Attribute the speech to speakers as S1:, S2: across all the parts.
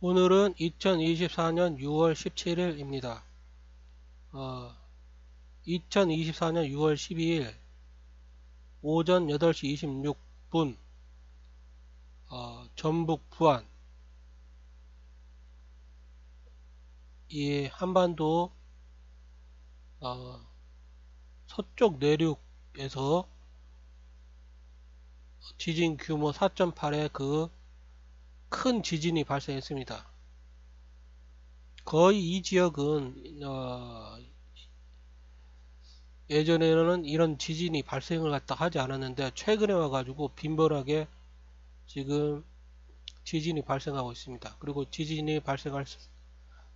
S1: 오늘은 2024년 6월 17일입니다. 2024년 6월 12일 오전 8시 26분 전북 부안 이 한반도 서쪽 내륙에서 지진 규모 4.8의 그 큰 지진이 발생했습니다. 거의 이 지역은 예전에는 이런 지진이 발생을 갖다 하지 않았는데 최근에 와가지고 빈번하게 지금 지진이 발생하고 있습니다. 그리고 지진이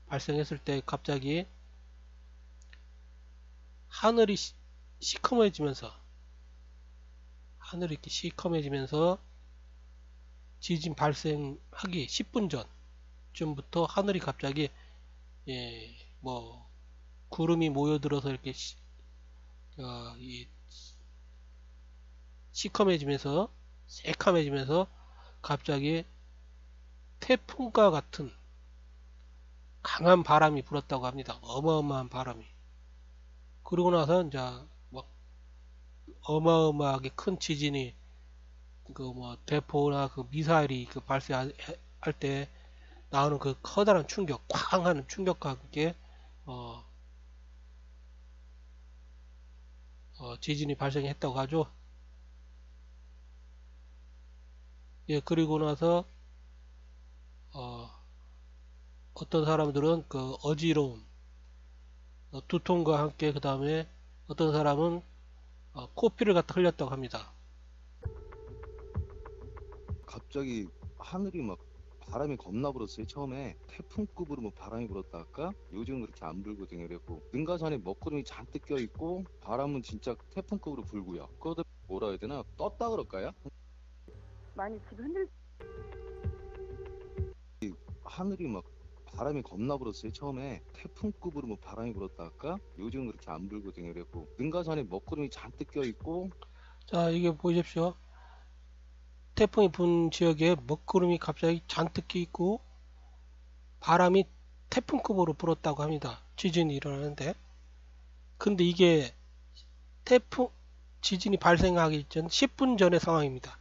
S1: 발생했을 때 갑자기 하늘이 시커매지면서 하늘이 이렇게 시커매지면서 지진 발생하기 10분 전쯤부터 하늘이 갑자기 구름이 모여들어서 이렇게 시커매지면서 새카매지면서 갑자기 태풍과 같은 강한 바람이 불었다고 합니다. 어마어마한 바람이. 그러고 나서 이제 막 어마어마하게 큰 지진이 대포나 미사일이 발생할 때 나오는 그 커다란 충격, 쾅 하는 충격과 함께 지진이 발생했다고 하죠. 예, 그리고 나서 어떤 사람들은 어지러움, 두통과 함께 그 다음에 어떤 사람은 코피를 갖다 흘렸다고 합니다.
S2: 갑자기 하늘이 막 바람이 겁나 불었어요. 처음에 태풍급으로 바람이 불었다 할까? 요즘 그렇게 안 불거든요. 그래갖고 능가산에 먹구름이 잔뜩 껴있고 바람은 진짜 태풍급으로 불고요. 그거를 뭐라 해야 되나? 떴다 그럴까요?
S3: 많이 지금 흔들.
S2: 하늘이 막 바람이 겁나 불었어요. 처음에 태풍급으로 바람이 불었다 할까? 요즘 그렇게 안 불거든요. 그래갖고 능가산에 먹구름이 잔뜩 껴있고.
S1: 자, 이게 보십시오. 태풍이 분 지역에 먹구름이 갑자기 잔뜩 끼 있고 바람이 태풍급으로 불었다고 합니다. 지진이 일어나는데. 근데 이게 지진이 발생하기 전 10분 전의 상황입니다.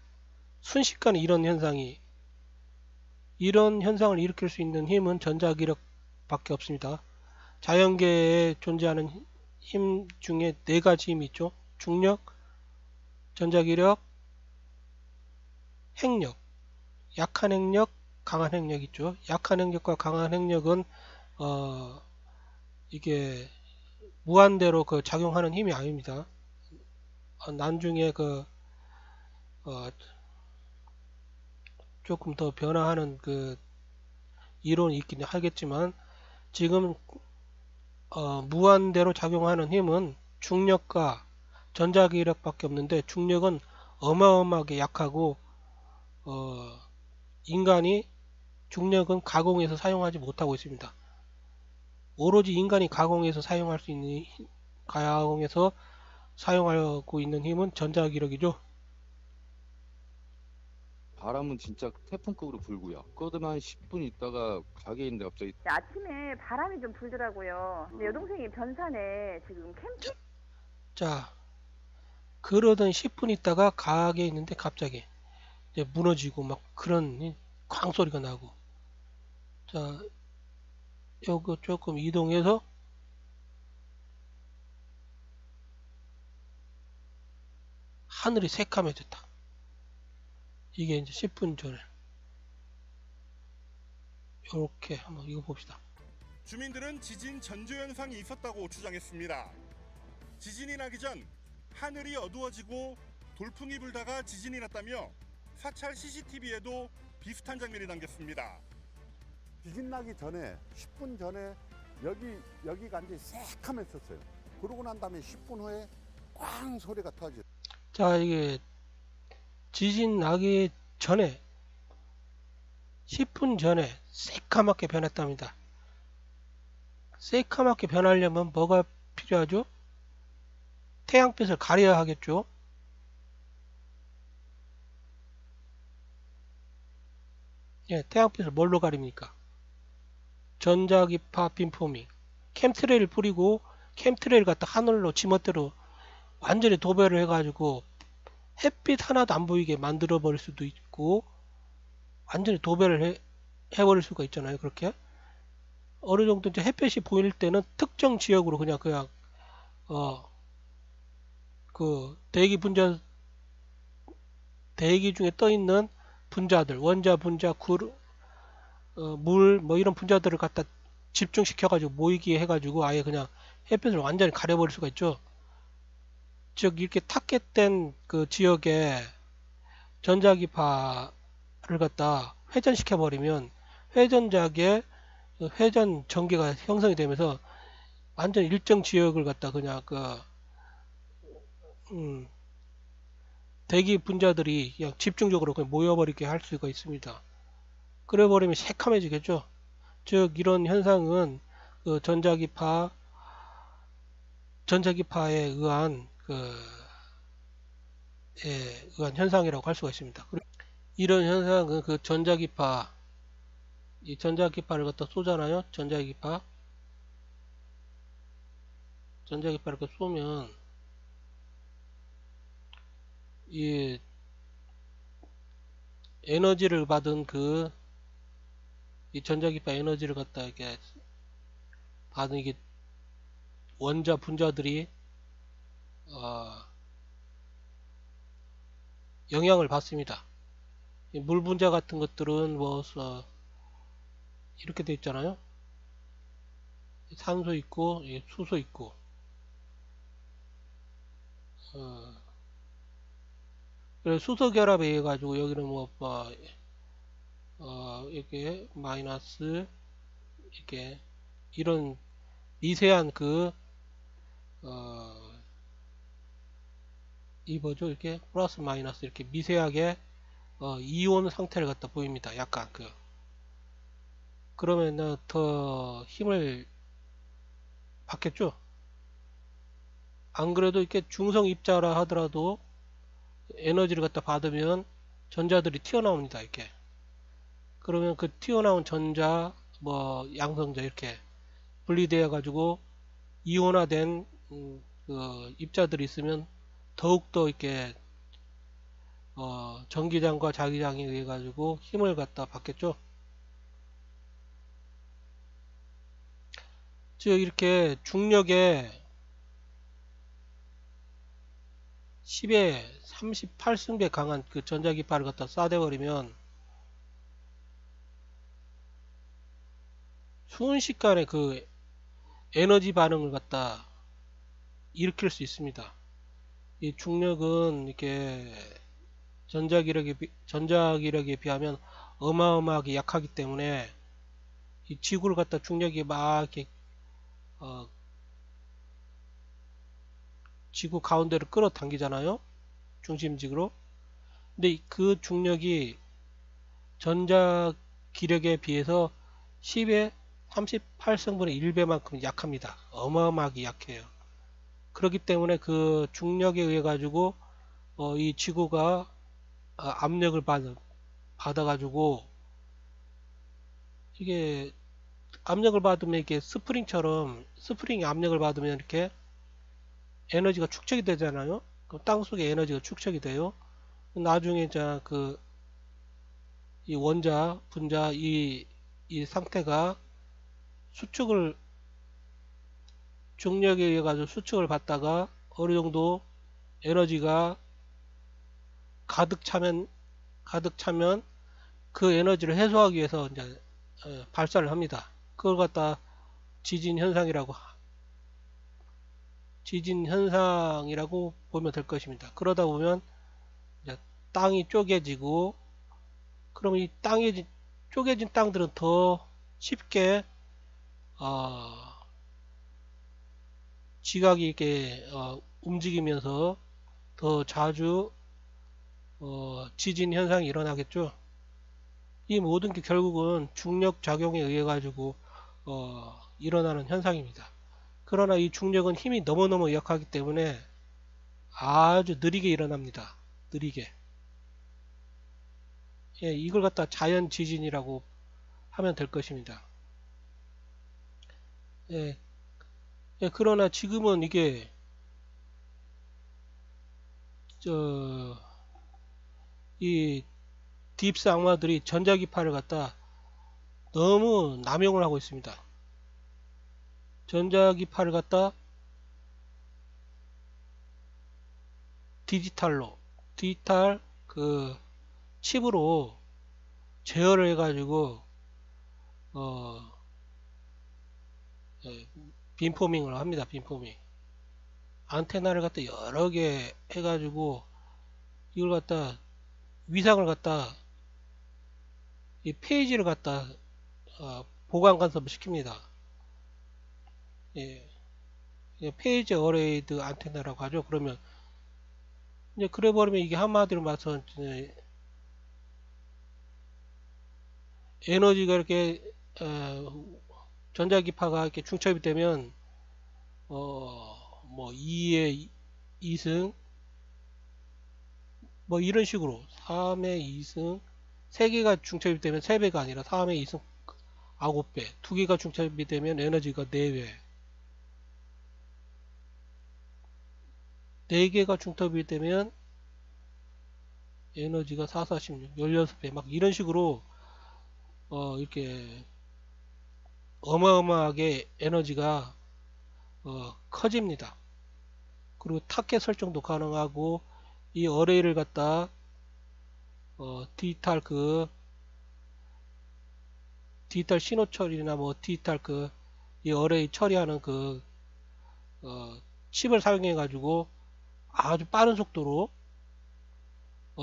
S1: 순식간에 이런 현상을 일으킬 수 있는 힘은 전자기력밖에 없습니다. 자연계에 존재하는 힘 중에 4가지 힘이 있죠. 중력, 전자기력, 핵력, 약한 핵력, 강한 핵력 있죠. 약한 핵력과 강한 핵력은 이게 무한대로 작용하는 힘이 아닙니다. 나중에 조금 더 변화하는 이론이 있긴 하겠지만 지금 무한대로 작용하는 힘은 중력과 전자기력밖에 없는데 중력은 어마어마하게 약하고 인간이 중력은 가공해서 사용하지 못하고 있습니다. 오로지 인간이 가공해서 사용하고 있는 힘은 전자기력이죠.
S2: 바람은 진짜 태풍급으로 불고요. 그거만 10분 있다가 가게 있는데 갑자기
S3: 아침에 바람이 좀 불더라고요. 근데 여동생이 변산에 지금 캠프.
S1: 자, 그러던 10분 있다가 가게 있는데 갑자기 이제 무너지고 막 그런 쾅 소리가 나고. 자, 요거 조금 이동해서 하늘이 새카매졌다. 이게 이제 10분 전에. 요렇게 한번 이거 봅시다.
S4: 주민들은 지진 전조 현상이 있었다고 주장했습니다. 지진이 나기 전 하늘이 어두워지고 돌풍이 불다가 지진이 났다며 사찰 CCTV에도 비슷한 장면이 담겼습니다.
S5: 지진 나기 전에 10분 전에 여기가 완전히 새카맸었어요. 그러고 난 다음에 10분 후에 꽝 소리가 터지.
S1: 자, 이게 지진 나기 전에 10분 전에 새카맣게 변했답니다. 새카맣게 변하려면 뭐가 필요하죠? 태양빛을 가려야 하겠죠. 예, 태양빛을 뭘로 가립니까? 전자기파 빔포밍. 캠트레일 뿌리고 캠트레일 갖다 하늘로 지멋대로 완전히 도배를 해가지고 햇빛 하나도 안 보이게 만들어 버릴 수도 있고, 완전히 도배를 해버릴 수가 있잖아요. 그렇게 어느 정도 이제 햇볕이 보일 때는 특정 지역으로 그냥 그 대기 중에 떠 있는 분자들, 원자, 분자, 물, 뭐 이런 분자들을 갖다 집중시켜가지고 모이게 해가지고 아예 그냥 햇빛을 완전히 가려버릴 수가 있죠. 즉 이렇게 타겟된 그 지역에 전자기파를 갖다 회전시켜 버리면 회전작에 회전 전기가 형성이 되면서 완전 일정 지역을 갖다 그냥 대기 분자들이 그냥 집중적으로 그냥 모여버리게 할 수가 있습니다. 그래 버리면 새카매지겠죠. 즉 이런 현상은 그 전자기파에 의한 의한 현상이라고 할 수가 있습니다. 이런 현상은 그 이 전자기파를 갖다 쏘잖아요. 전자기파를 갖다 쏘면 이 에너지를 받은 이 전자기파 에너지를 갖다 이렇게 받은 이게 원자 분자들이 영향을 받습니다. 물 분자 같은 것들은 이렇게 돼 있잖아요. 산소 있고 수소 있고 그래서 수소 결합에 의해 가지고 여기는 이렇게 마이너스 이렇게 이런 미세한 이렇게 플러스 마이너스 이렇게 미세하게 이온 상태를 갖다 보입니다. 약간 그러면 더 힘을 받겠죠. 안 그래도 이렇게 중성 입자라 하더라도 에너지를 갖다 받으면 전자들이 튀어나옵니다. 이렇게 그러면 그 튀어나온 전자 양성자 이렇게 분리되어 가지고 이온화된 그 입자들이 있으면 더욱더 이렇게 전기장과 자기장에 의해 가지고 힘을 갖다 받겠죠. 즉 이렇게 중력에 10의 38승배 강한 그 전자기파를 갖다 쏴대버리면 순식간에 그 에너지 반응을 갖다 일으킬 수 있습니다. 이 중력은 이렇게 전자기력에 비하면 어마어마하게 약하기 때문에 이 지구를 갖다 중력이 막 이렇게 지구 가운데로 끌어당기잖아요. 중심직으로. 근데 그 중력이 전자기력에 비해서 10의 38승분의 1배만큼 약합니다. 어마어마하게 약해요. 그렇기 때문에 그 중력에 의해 가지고 이 지구가 압력을 받아가지고 이게 압력을 받으면 이렇게 스프링이 압력을 받으면 이렇게 에너지가 축적이 되잖아요. 그럼 땅 속에 에너지가 축적이 돼요. 나중에 이제 이 원자, 분자 이 상태가 중력에 의해 가지고 수축을 받다가 어느 정도 에너지가 가득 차면 그 에너지를 해소하기 위해서 이제 발사를 합니다. 그걸 갖다 지진 현상이라고 보면 될 것입니다. 그러다 보면 이제 땅이 쪼개지고, 그럼 이 쪼개진 땅들은 더 쉽게 지각이 이렇게 움직이면서 더 자주 지진 현상이 일어나겠죠. 이 모든 게 결국은 중력 작용에 의해 가지고 일어나는 현상입니다. 그러나 이 중력은 힘이 너무너무 약하기 때문에 아주 느리게 일어납니다. 느리게. 예, 이걸 갖다 자연 지진이라고 하면 될 것입니다. 예. 예, 그러나 지금은 이게 저 이 딥스 악마들이 전자기파를 갖다 너무 남용을 하고 있습니다. 전자기파를 갖다 디지털 그 칩으로 제어를 해가지고 예, 빔포밍을 합니다. 빔포밍. 안테나를 갖다 여러 개 해가지고 이걸 갖다 위상을 갖다 이 페이지를 갖다 보관 간섭을 시킵니다. 예, 페이지 어레이드 안테나라고 하죠. 그러면 이제 그래 버리면 이게 한마디로 말해서 에너지가 이렇게 전자기파가 이렇게 중첩이 되면 뭐 2의 2승 뭐 이런 식으로 3의 2승 3개가 중첩이 되면 3배가 아니라 3의 2승 9배 2개가 중첩이 되면 에너지가 4배 4개가 중첩이 되면 에너지가 4, 4, 16 16배 막 이런 식으로 이렇게 어마어마하게 에너지가 커집니다. 그리고 타켓 설정도 가능하고 이 어레이를 갖다 디지털 디지털 신호 처리나 뭐 디지털 이 어레이 처리하는 칩을 사용해 가지고 아주 빠른 속도로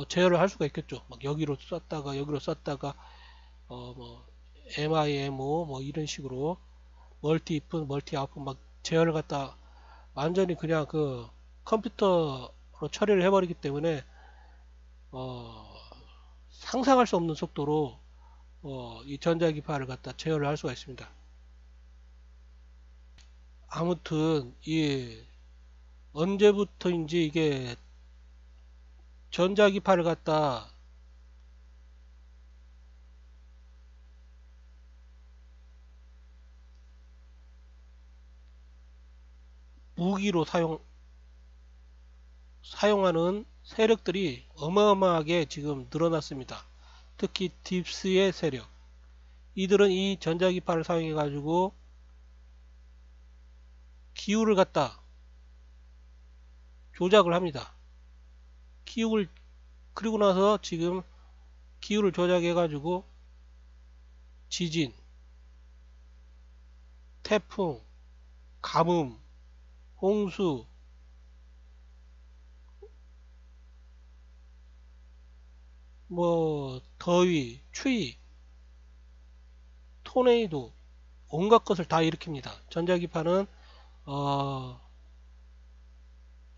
S1: 제어를 할 수가 있겠죠. 막 여기로 썼다가 여기로 썼다가 뭐 MIMO 뭐 이런 식으로 멀티 인풋 멀티 아웃풋 막 제어를 갖다 완전히 그냥 컴퓨터로 처리를 해버리기 때문에 상상할 수 없는 속도로 이 전자기파를 갖다 제어를 할 수가 있습니다. 아무튼 언제부터인지 이게 전자기파를 갖다 무기로 사용하는 세력들이 어마어마하게 지금 늘어났습니다. 특히 딥스의 세력. 이들은 이 전자기파를 사용해 가지고 기후를 갖다 조작을 합니다. 그리고 나서 지금 기후를 조작해 가지고 지진, 태풍, 가뭄, 홍수, 뭐 더위, 추위, 토네이도 온갖 것을 다 일으킵니다. 전자기파는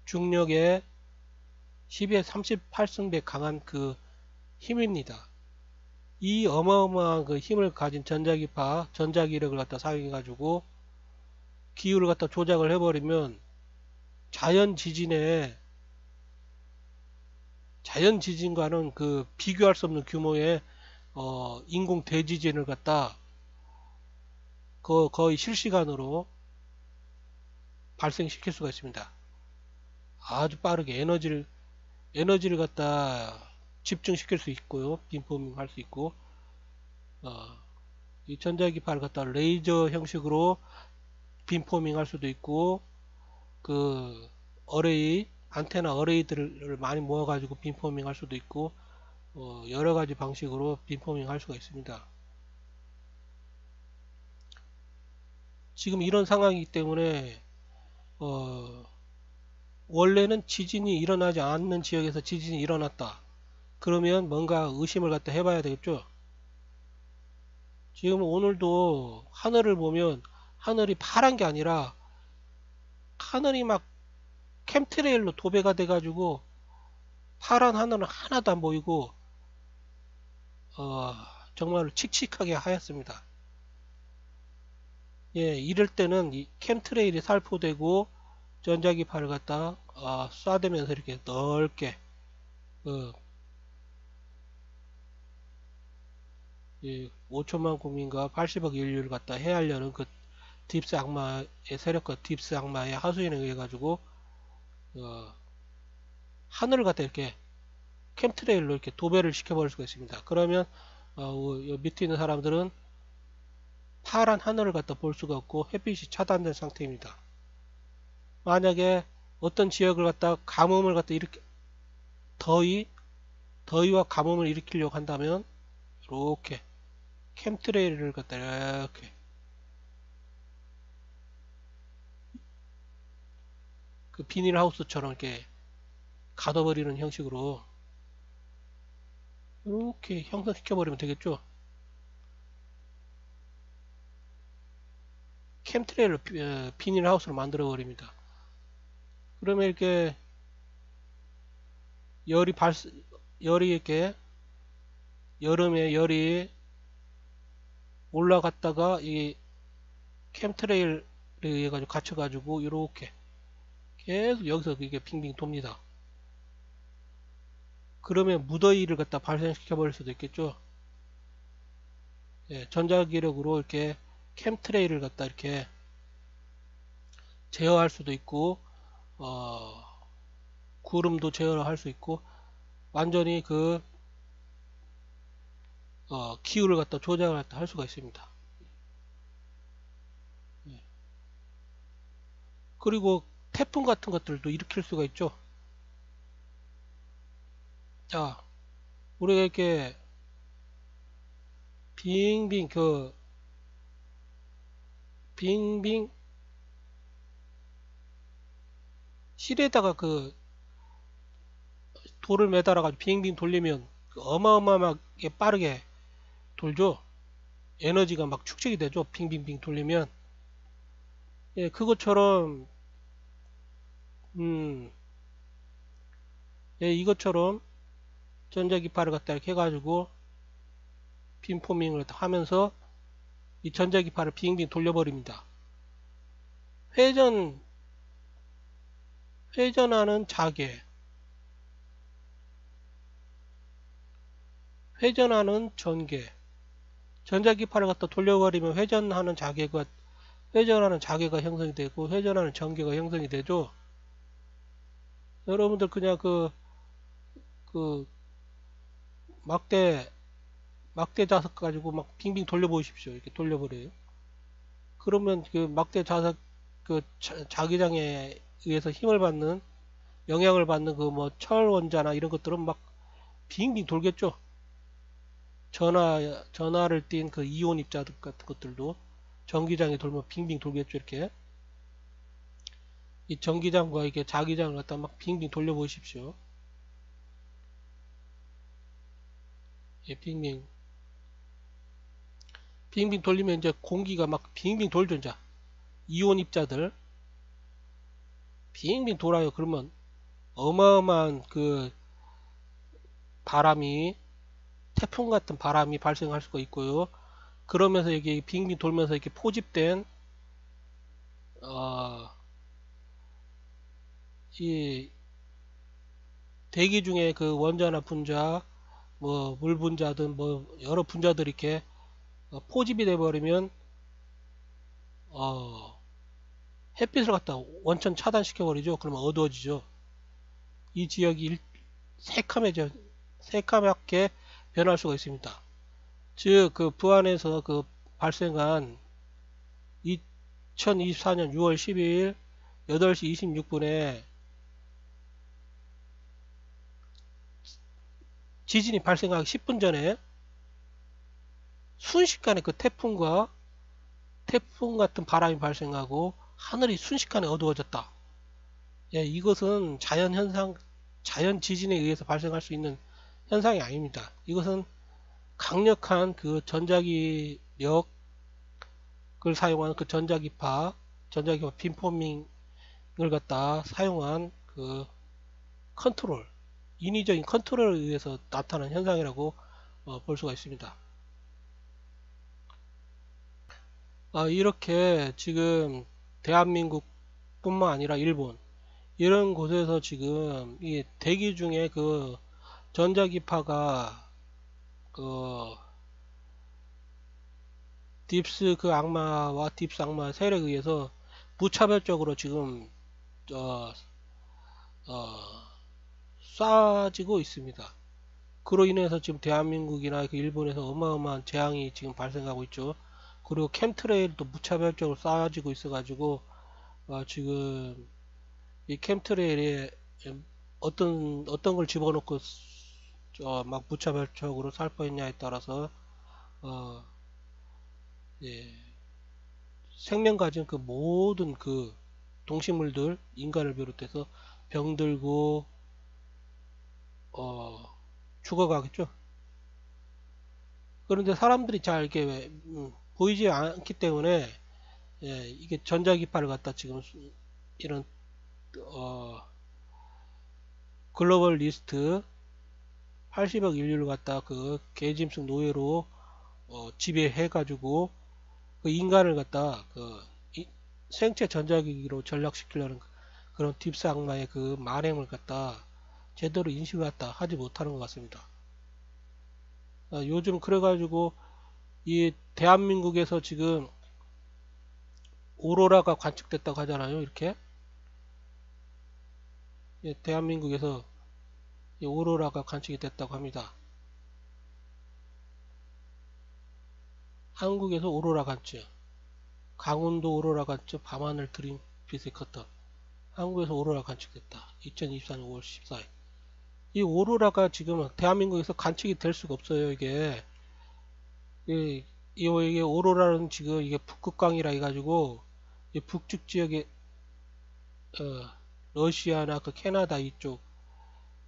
S1: 중력의 10의 38승배 강한 힘입니다. 이 어마어마한 힘을 가진 전자기파, 전자기력을 갖다 사용해 가지고 기후를 갖다 조작을 해버리면 자연 지진과는 비교할 수 없는 규모의 인공 대지진을 갖다 거의 실시간으로 발생시킬 수가 있습니다. 아주 빠르게 에너지를 갖다 집중시킬 수 있고요. 빔포밍 할 수 있고 이 전자기파를 갖다 레이저 형식으로 빔포밍 할 수도 있고 안테나 어레이들을 많이 모아 가지고 빔포밍 할 수도 있고 여러 가지 방식으로 빔포밍 할 수가 있습니다. 지금 이런 상황이기 때문에 원래는 지진이 일어나지 않는 지역에서 지진이 일어났다. 그러면 뭔가 의심을 갖다 해봐야 되겠죠. 지금 오늘도 하늘을 보면 하늘이 파란 게 아니라 하늘이 막 캠트레일로 도배가 돼가지고 파란 하늘은 하나도 안 보이고 정말 칙칙하게 하였습니다. 예, 이럴 때는 이 캠트레일이 살포되고 전자기파를 갖다 쏴대면서 이렇게 넓게 5천만 국민과 80억 인류를 갖다 해하려는 딥스 악마의 세력과 딥스 악마의 하수인에 의해 가지고 하늘을 갖다 이렇게 캠트레일로 이렇게 도배를 시켜버릴 수가 있습니다. 그러면 요 밑에 있는 사람들은 파란 하늘을 갖다 볼 수가 없고 햇빛이 차단된 상태입니다. 만약에 어떤 지역을 갖다 가뭄을 갖다 이렇게 더위와 가뭄을 일으키려고 한다면 이렇게 캠트레일을 갖다 이렇게 그 비닐하우스처럼 이렇게 가둬버리는 형식으로 이렇게 형성시켜 버리면 되겠죠. 캠트레일로 비닐하우스로 만들어 버립니다. 그러면 이렇게 열이 이렇게 여름에 열이 올라갔다가 이 캠트레일에 의해 가지고 갇혀 가지고 이렇게 계속 여기서 이게 빙빙 돕니다. 그러면 무더위를 갖다 발생시켜 버릴 수도 있겠죠. 예, 전자기력으로 이렇게 캠트레일을 갖다 이렇게 제어할 수도 있고 구름도 제어할 수 있고 완전히 그 기후를 갖다 조작을 갖다 할 수가 있습니다. 예. 그리고 태풍 같은 것들도 일으킬 수가 있죠. 자, 우리가 이렇게 빙빙 실에다가 돌을 매달아 가지고 빙빙 돌리면 어마어마하게 빠르게 돌죠. 에너지가 막 축적이 되죠. 빙빙빙 돌리면. 예, 그것처럼 예, 이것처럼 전자기파를 갖다 이렇게 해가지고 빔포밍을 하면서 이 전자기파를 빙빙 돌려버립니다. 회전하는 자개, 회전하는 전개, 전자기파를 갖다 돌려버리면 회전하는 자개가 형성이 되고 회전하는 전개가 형성이 되죠. 여러분들 그냥 막대 자석 가지고 막 빙빙 돌려보십시오. 이렇게 돌려버려요. 그러면 그 막대 자석 자기장에 의해서 영향을 받는 철 원자나 이런 것들은 막 빙빙 돌겠죠. 전하를 띤 그 이온 입자들 같은 것들도 전기장에 돌면 빙빙 돌겠죠. 이렇게 이 전기장과 이게 자기장을 갖다 막 빙빙 돌려보십시오. 예, 빙빙 돌리면 이제 공기가 막 빙빙 돌죠. 이제 이온 입자들 빙빙 돌아요. 그러면 어마어마한 그 바람이 태풍 같은 바람이 발생할 수가 있고요. 그러면서 이게 빙빙 돌면서 이렇게 포집된 이 대기 중에 그 원자나 분자, 물 분자든 여러 분자들이 이렇게 포집이 돼 버리면 햇빛을 갖다 원천 차단시켜 버리죠. 그러면 어두워지죠. 이 지역이 새카맣게 변할 수가 있습니다. 즉 그 부안에서 발생한 2024년 6월 12일 8시 26분에 지진이 발생하기 10분 전에 순식간에 그 태풍 같은 바람이 발생하고 하늘이 순식간에 어두워졌다. 예, 이것은 자연 지진에 의해서 발생할 수 있는 현상이 아닙니다. 이것은 강력한 그 전자기력을 사용한 그 전자기파 빔포밍을 갖다 사용한 그 인위적인 컨트롤에 의해서 나타난 현상이라고 볼 수가 있습니다. 이렇게 지금 대한민국 뿐만 아니라 일본 이런 곳에서 지금 이 대기 중에 그 전자기파가 딥스 그 악마와 딥스 악마 세력에 의해서 무차별적으로 지금 어, 어, 쏴지고 있습니다. 그로 인해서 지금 대한민국이나 그 일본에서 어마어마한 재앙이 지금 발생하고 있죠. 그리고 캠트레일도 무차별적으로 쏴지고 있어가지고 지금 이 캠트레일에 어떤 걸 집어넣고 막 무차별적으로 살포했냐에 따라서 어, 예, 생명 가진 그 모든 그 동식물들, 인간을 비롯해서 병들고 죽어가겠죠. 그런데 사람들이 잘 이렇게 보이지 않기 때문에 이게 전자기파를 갖다 지금 이런 어, 글로벌 리스트 80억 인류를 갖다 그 개짐승 노예로 지배해가지고 그 인간을 갖다 그 생체 전자기기로 전락시키려는 그런 딥스 악마의 그 만행을 갖다 제대로 인식을 갖다 하지 못하는 것 같습니다. 요즘 그래가지고 이 대한민국에서 지금 오로라가 관측됐다고 하잖아요. 이렇게 대한민국에서 이 오로라가 관측이 됐다고 합니다. 한국에서 오로라 관측, 강원도 오로라 관측, 밤하늘 드림 빛의 커터. 한국에서 오로라 관측됐다. 2024년 5월 14일. 이 오로라가 지금 대한민국에서 관측이 될 수가 없어요. 이게 오로라는 지금 이게 북극광이라 해가지고 이 북측 지역에 러시아나 그 캐나다 이쪽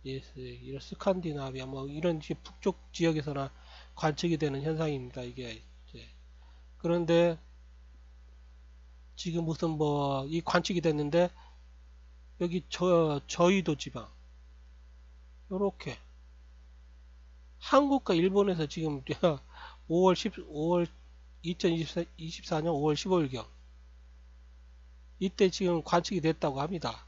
S1: 이런 스칸디나비아 뭐 이런 북쪽 지역에서나 관측이 되는 현상입니다. 이게 그런데 지금 무슨 뭐 이 관측이 됐는데 여기 저희도 지방 요렇게 한국과 일본에서 지금 5월 2024년 5월 15일경 이때 지금 관측이 됐다고 합니다.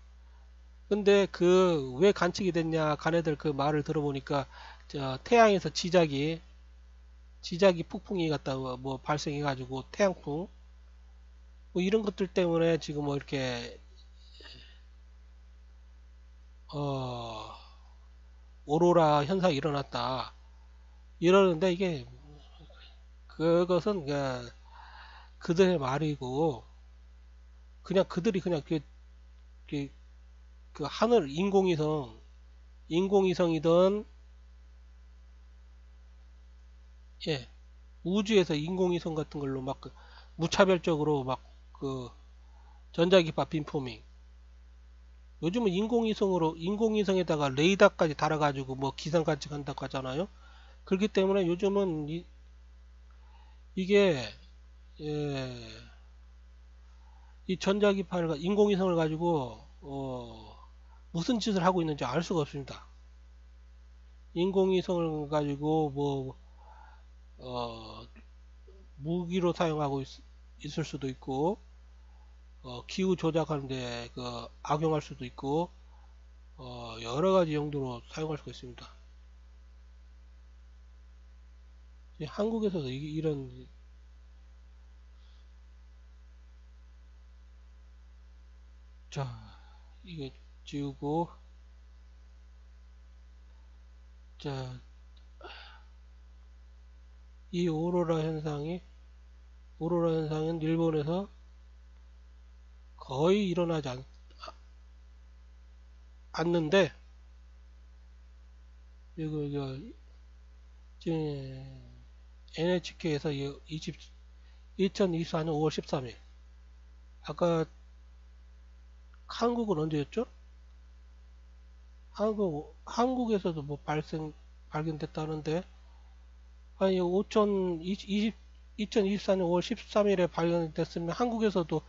S1: 근데 그 왜 관측이 됐냐 가네들 그 말을 들어보니까 태양에서 지작이 폭풍이 갖다 뭐 발생해 가지고 태양풍 뭐 이런 것들 때문에 지금 뭐 이렇게 오로라 현상이 일어났다 이러는데 이게 그것은 그들의 말이고 그냥 그들이 그냥 그 하늘 인공위성이든 우주에서 인공위성 같은 걸로 막 무차별적으로 막 그 전자기파 빔포밍 요즘은 인공위성에다가 레이더까지 달아가지고 뭐 기상 관측한다고 하잖아요. 그렇기 때문에 요즘은 이게 이 전자기파를 인공위성을 가지고 무슨 짓을 하고 있는지 알 수가 없습니다. 인공위성을 가지고 뭐 무기로 사용하고 있을 수도 있고 기후 조작하는데 악용할 수도 있고 여러 가지 용도로 사용할 수가 있습니다. 한국에서도 이런 자 이게 지우고 자 이 오로라 현상은 일본에서 거의 일어나지 않는데 이거 지금 NHK에서 2024년 5월 13일 아까 한국은 언제였죠? 한국에서도 뭐 발견됐다는데 아니 2024년 5월 13일에 발견됐으면 한국에서도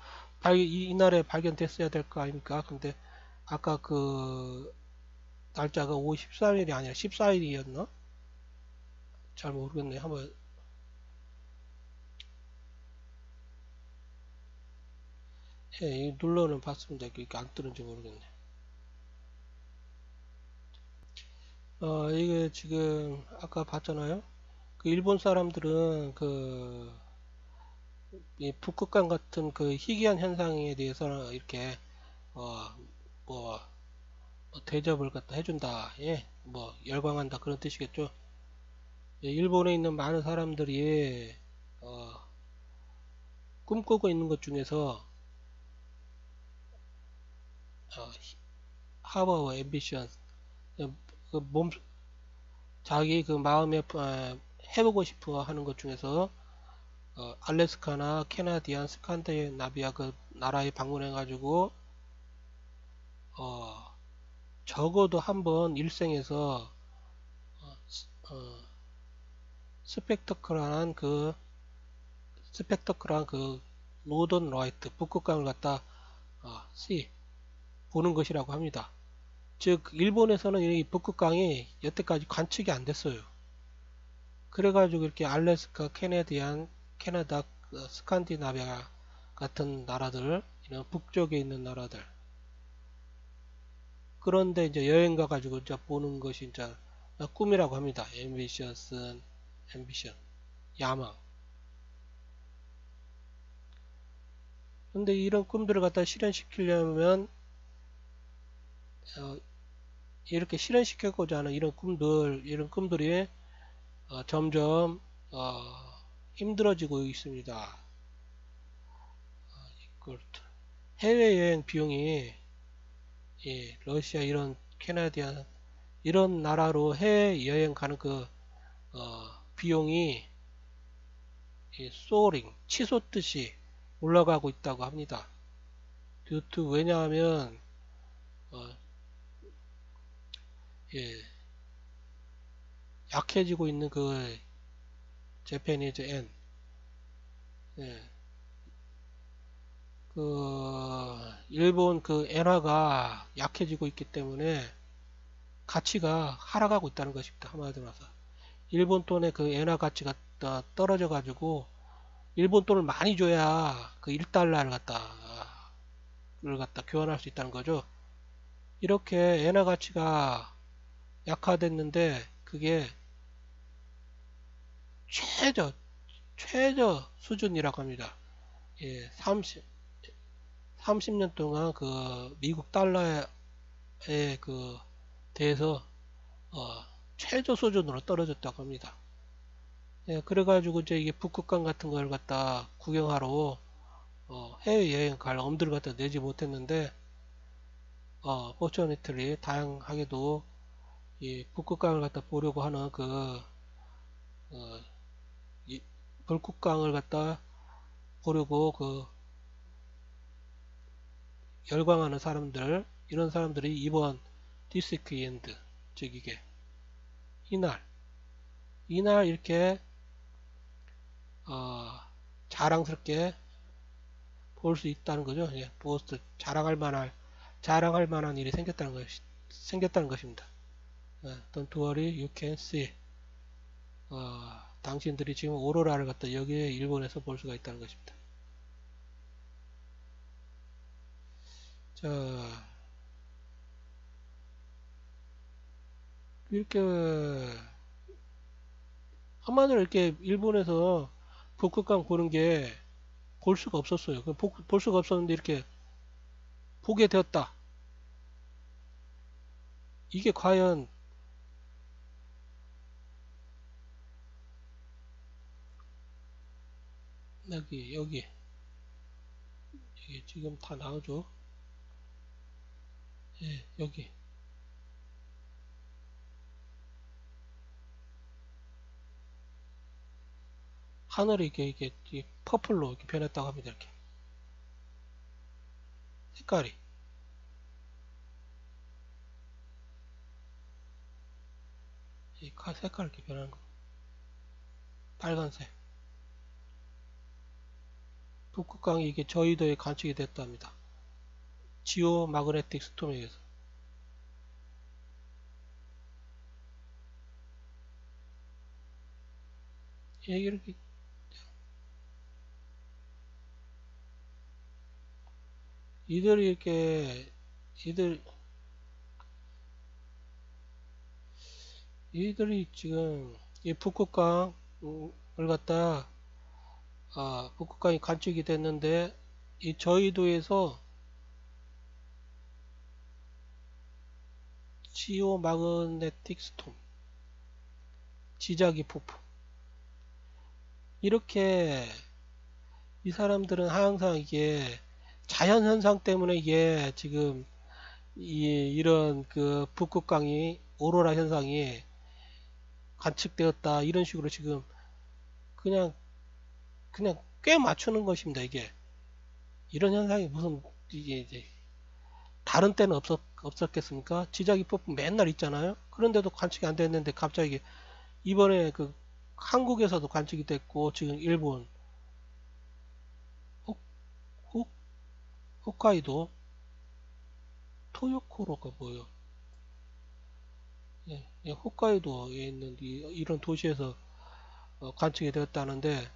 S1: 이날에 발견됐어야 될 거 아닙니까? 근데 아까 그 날짜가 5월 13일이 아니라 14일이었나? 잘 모르겠네. 한번 눌러는 봤습니다. 이게 안 뜨는지 모르겠네. 이게 지금 아까 봤잖아요. 그 일본 사람들은 이 북극강 같은 그 희귀한 현상에 대해서는 이렇게 어, 뭐 대접을 갖다 해준다, 예, 뭐 열광한다 그런 뜻이겠죠. 예, 일본에 있는 많은 사람들이 어, 꿈꾸고 있는 것 중에서 하버 앰비션, 그 몸, 자기 그 마음에 해보고 싶어 하는 것 중에서 알래스카나 캐나디안 스칸디나비아 그 나라에 방문해 가지고 어, 적어도 한번 일생에서 어, 어, 스펙터클한 그 스펙터클한 그 노던 라이트 북극강을 갖다 씨 보는 것이라고 합니다. 즉 일본에서는 이 북극강이 여태까지 관측이 안 됐어요. 그래가지고 이렇게 알래스카, 캐나다, 스칸디나비아 같은 나라들, 이런 북쪽에 있는 나라들. 그런데 이제 여행 가가지고 이제 보는 것이 이제 꿈이라고 합니다. 앰비션, 야망. 근데 이런 꿈들을 갖다 실현시키려면 어, 이렇게 실현시키고자 하는 이런 꿈들이 점점 힘들어지고 있습니다. 해외여행 비용이 러시아 이런 캐나디안 이런 나라로 해외여행 가는 그 비용이 소어링 치솟듯이 올라가고 있다고 합니다. 왜냐하면 어, 예, 약해지고 있는 그 재패니즈 엔, 예, 그 일본 그 엔화가 약해지고 있기 때문에 가치가 하락하고 있다는 것입니다. 한마디로 해서 일본 돈의 그 엔화 가치가 떨어져 가지고 일본 돈을 많이 줘야 그 1달러를 갖다 교환할 수 있다는 거죠. 이렇게 엔화 가치가 약화됐는데 그게 최저 수준이라고 합니다. 예, 30년 동안 그 미국 달러에 그 대해서 최저 수준으로 떨어졌다고 합니다. 예, 그래가지고 이제 이게 북극강 같은 걸 갖다 구경하러 해외여행 갈 엄두를 갖다 내지 못했는데 포처니틀리 다양하게도 이 북극강을 갖다 보려고 하는 어, 이 북극강을 갖다 보려고 그 열광하는 사람들 이런 사람들이 이번 디스크엔드 즉 이게 이날 이렇게 자랑스럽게 볼 수 있다는 거죠. 예, 보스 자랑할 만한 일이 생겼다는 것입니다. Don't worry, you can see. 당신들이 지금 오로라를 갖다 여기에 일본에서 볼 수가 있다는 것입니다. 자, 이렇게 한마디로 이렇게 일본에서 북극강 보는 게 볼 수가 없었어요. 볼 수가 없었는데 이렇게 보게 되었다. 이게 과연 여기 이게 지금 다 나오죠. 예, 여기 하늘이 이게 퍼플로 이렇게 변했다고 합니다. 이렇게 색깔이 색깔 이렇게 변하는 거 빨간색 북극강이 이게 저희도에 관측이 됐답니다. 지오 마그네틱 스톰에 의해서 이렇게 이들이 이렇게 이들이 지금 이 북극강을 갖다 북극강이 관측이 됐는데 이 저희도에서 지오마그네틱 스톰, 지자기 폭풍, 이렇게 이 사람들은 항상 이게 자연현상 때문에 이게 지금 이런 그 북극강이 오로라 현상이 관측되었다 이런 식으로 지금 그냥 꽤 맞추는 것입니다. 이게 이런 현상이 무슨 이게 이제 다른 때는 없었겠습니까? 지자기 폭풍 맨날 있잖아요. 그런데도 관측이 안 됐는데 갑자기 이번에 그 한국에서도 관측이 됐고 지금 일본 홋카이도 토요코로가 뭐예요? 예, 홋카이도에 있는 이런 도시에서 관측이 되었다는데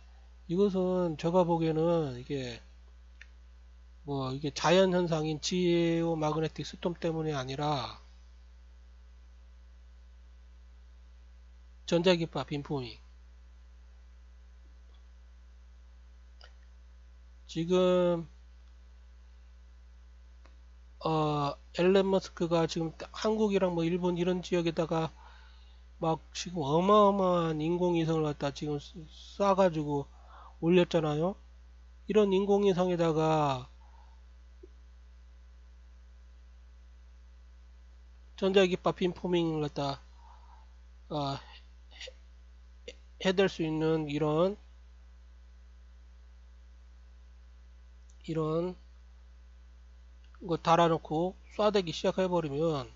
S1: 이것은 제가 보기에는 이게 뭐 이게 자연 현상인 지오 마그네틱 스톰 때문이 아니라 전자기파 빈폼이 지금 앨런 머스크가 지금 한국이랑 뭐 일본 이런 지역에다가 막 지금 어마어마한 인공위성을 갖다 지금 쏴가지고 올렸잖아요. 이런 인공위성에다가 전자기파 빈포밍을 갖다 해댈 수 있는 이런 거 달아놓고 쏴대기 시작해버리면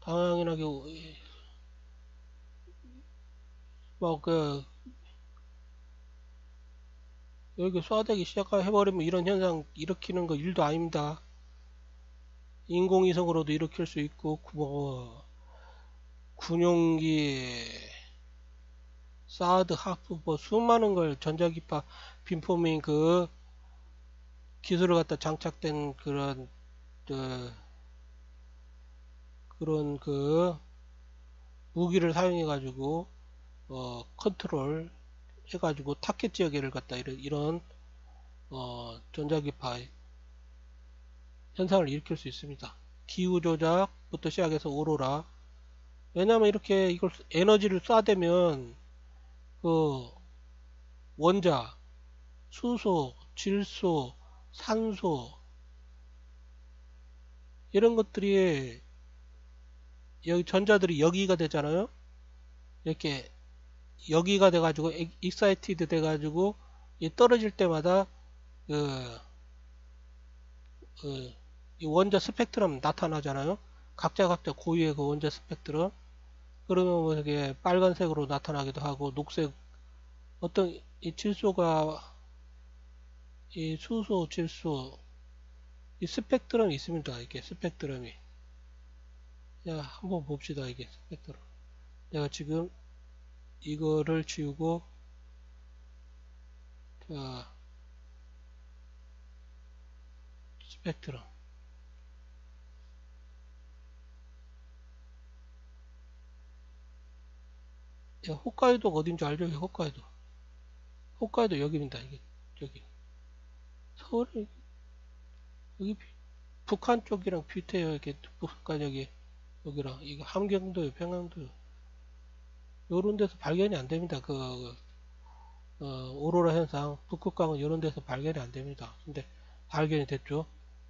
S1: 당연하게 뭐 여기 쏴대기 시작해버리면 이런 현상 일으키는 거 일도 아닙니다. 인공위성으로도 일으킬 수 있고 뭐 군용기 사드 하프 뭐 수많은 걸 전자기파 빈포밍 그 기술을 갖다 장착된 그런 그 무기를 사용해 가지고 컨트롤 해 가지고 타켓 지역에를 갖다 이런 전자기파 현상을 일으킬 수 있습니다. 기후 조작부터 시작해서 오로라. 왜냐면 이렇게 이걸 에너지를 쏴대면 그 원자, 수소, 질소, 산소 이런 것들이 여기 전자들이 여기가 되잖아요. 이렇게 여기가 돼가지고 익사이티드 돼가지고 떨어질 때마다 이 원자 스펙트럼 나타나잖아요. 각자 고유의 그 원자 스펙트럼. 그러면 뭐 이게 빨간색으로 나타나기도 하고 녹색 어떤 이 질소가 이 수소, 질소 이 스펙트럼이 있습니다. 이게 스펙트럼이. 자, 한번 봅시다. 이게 스펙트럼. 내가 지금 이거를 지우고 자 스펙트럼 야, 홋카이도가 어딘지 알죠? 홋카이도 여기입니다. 이게 저기 서울이 여기 북한 쪽이랑 비슷해요. 이렇게 북한 여기랑 이게 함경도요, 평양도요. 요런 데서 발견이 안 됩니다. 오로라 현상, 북극강은 요런 데서 발견이 안 됩니다. 근데 발견이 됐죠.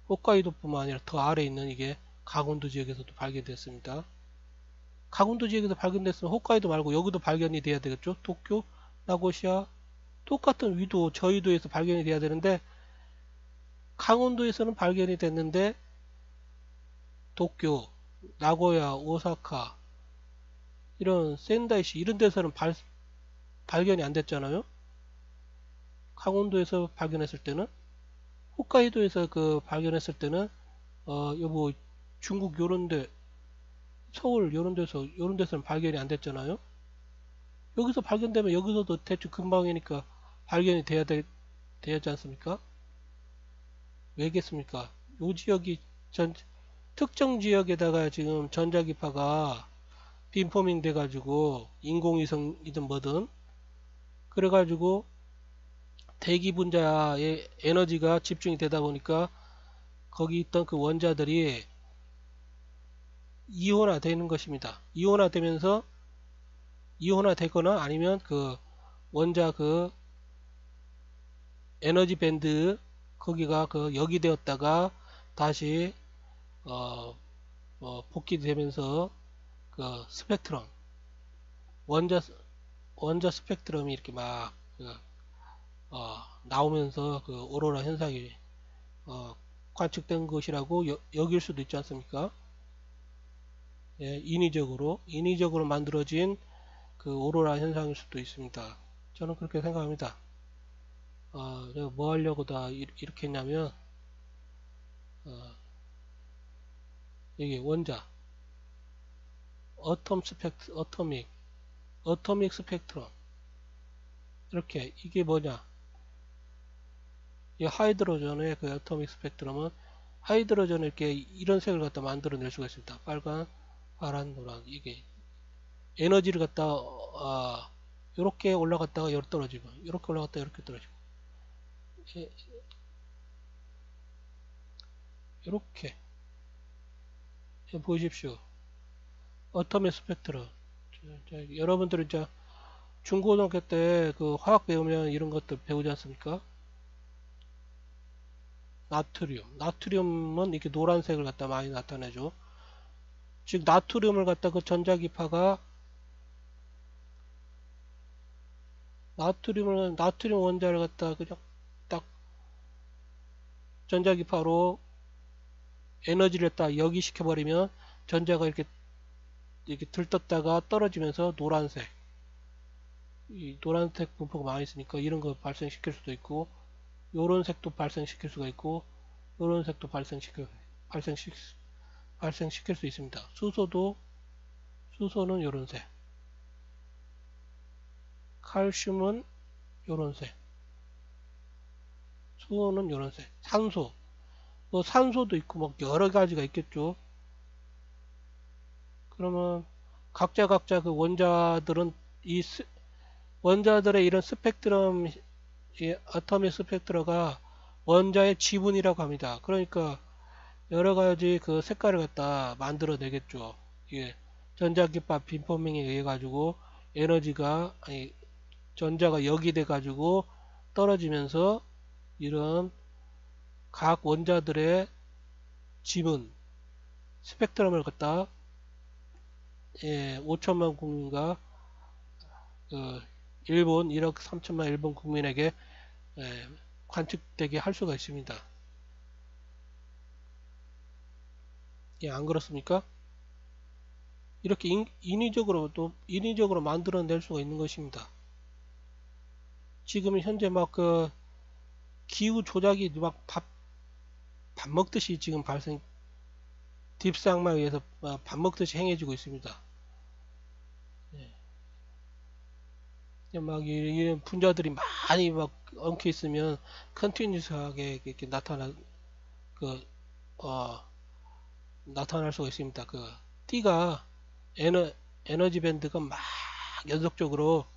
S1: 홋카이도뿐만 아니라 더 아래 있는 이게 강원도 지역에서도 발견됐습니다. 강원도 지역에서 발견됐으면 홋카이도 말고 여기도 발견이 돼야 되겠죠. 도쿄, 나고시아 똑같은 위도, 저위도에서 발견이 돼야 되는데 강원도에서는 발견이 됐는데 도쿄, 나고야, 오사카 이런 센다이시 이런 데서는 발견이 안 됐잖아요. 강원도에서 발견했을 때는 홋카이도에서 발견했을 때는 여보 중국 요런데 서울 요런 데서는 발견이 안 됐잖아요. 여기서 발견되면 여기서도 대충 금방이니까 발견이 되지 않습니까? 왜겠습니까? 요 지역이 특정 지역에다가 지금 전자기파가 빈포밍 돼가지고 인공위성이든 뭐든 그래가지고 대기 분자에 에너지가 집중이 되다 보니까 거기 있던 그 원자들이 이온화 되는 것입니다. 이온화 되면서 이온화 되거나 아니면 그 원자 그 에너지 밴드 거기가 그 역이되었다가 다시 복귀되면서 그 스펙트럼 원자 스펙트럼이 이렇게 막 나오면서 그 오로라 현상이 관측된 것이라고 여길 수도 있지 않습니까? 예, 인위적으로 만들어진 그 오로라 현상일 수도 있습니다. 저는 그렇게 생각합니다. 내가 뭐 하려고 다 이렇게 했냐면 여기 원자 어토믹 스펙트럼 이렇게 이게 뭐냐, 이 하이드로전의 그 어토믹 스펙트럼은 하이드로전을 이렇게 이런 색을 갖다 만들어낼 수가 있습니다. 빨간, 파란, 노란. 이게 에너지를 갖다 이렇게 올라갔다가 이렇게 떨어지고, 이렇게 올라갔다가 이렇게 떨어지고, 이렇게 보십시오. 어토믹 스펙트럼. 여러분들은 이제 중고등학교 때 그 화학 배우면 이런 것들 배우지 않습니까? 나트륨은 이렇게 노란색을 갖다 많이 나타내죠. 즉 나트륨을 갖다 그 전자기파가 나트륨 원자를 갖다 그냥 딱 전자기파로 에너지를 딱 역이시켜 버리면 전자가 이렇게 들떴다가 떨어지면서 노란색, 이 노란색 분포가 많이 있으니까 이런 거 발생시킬 수도 있고, 요런 색도 발생시킬 수가 있고, 요런 색도 발생시킬 수 있습니다. 수소는 요런 색, 칼슘은 요런 색, 수소는 요런 색, 뭐 산소도 있고 뭐 여러 가지가 있겠죠. 그러면 각자 그 원자들은 원자들의 이런 스펙트럼, 아토믹 스펙트럼가 원자의 지분이라고 합니다. 그러니까 여러 가지 그 색깔을 갖다 만들어 내겠죠. 이게 전자기파 빈포밍에 의해 가지고 에너지가 전자가 역이 돼 가지고 떨어지면서 이런 각 원자들의 지분 스펙트럼을 갖다 5천만 국민과 일본 1억 3천만 일본 국민에게 관측되게 할 수가 있습니다. 예, 안 그렇습니까? 이렇게 인위적으로 만들어낼 수가 있는 것입니다. 지금 현재 막 그 기후 조작이 막 밥 먹듯이 지금 딥사항에 의해서 밥 먹듯이 행해지고 있습니다. 막 이런 분자들이 많이 막 엉켜 있으면 컨티뉴스하게 이렇게 나타날 수가 있습니다. 그 T가 에너지 밴드가 막 연속적으로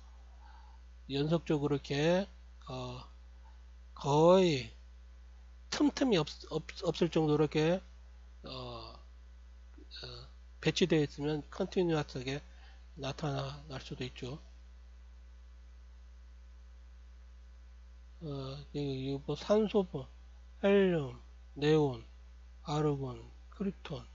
S1: 이렇게 거의 틈틈이 없을 정도로 이렇게 배치되어 있으면 컨티뉴어스하게 나타날 수도 있죠. 뭐 산소, 헬륨, 네온, 아르곤, 크립톤.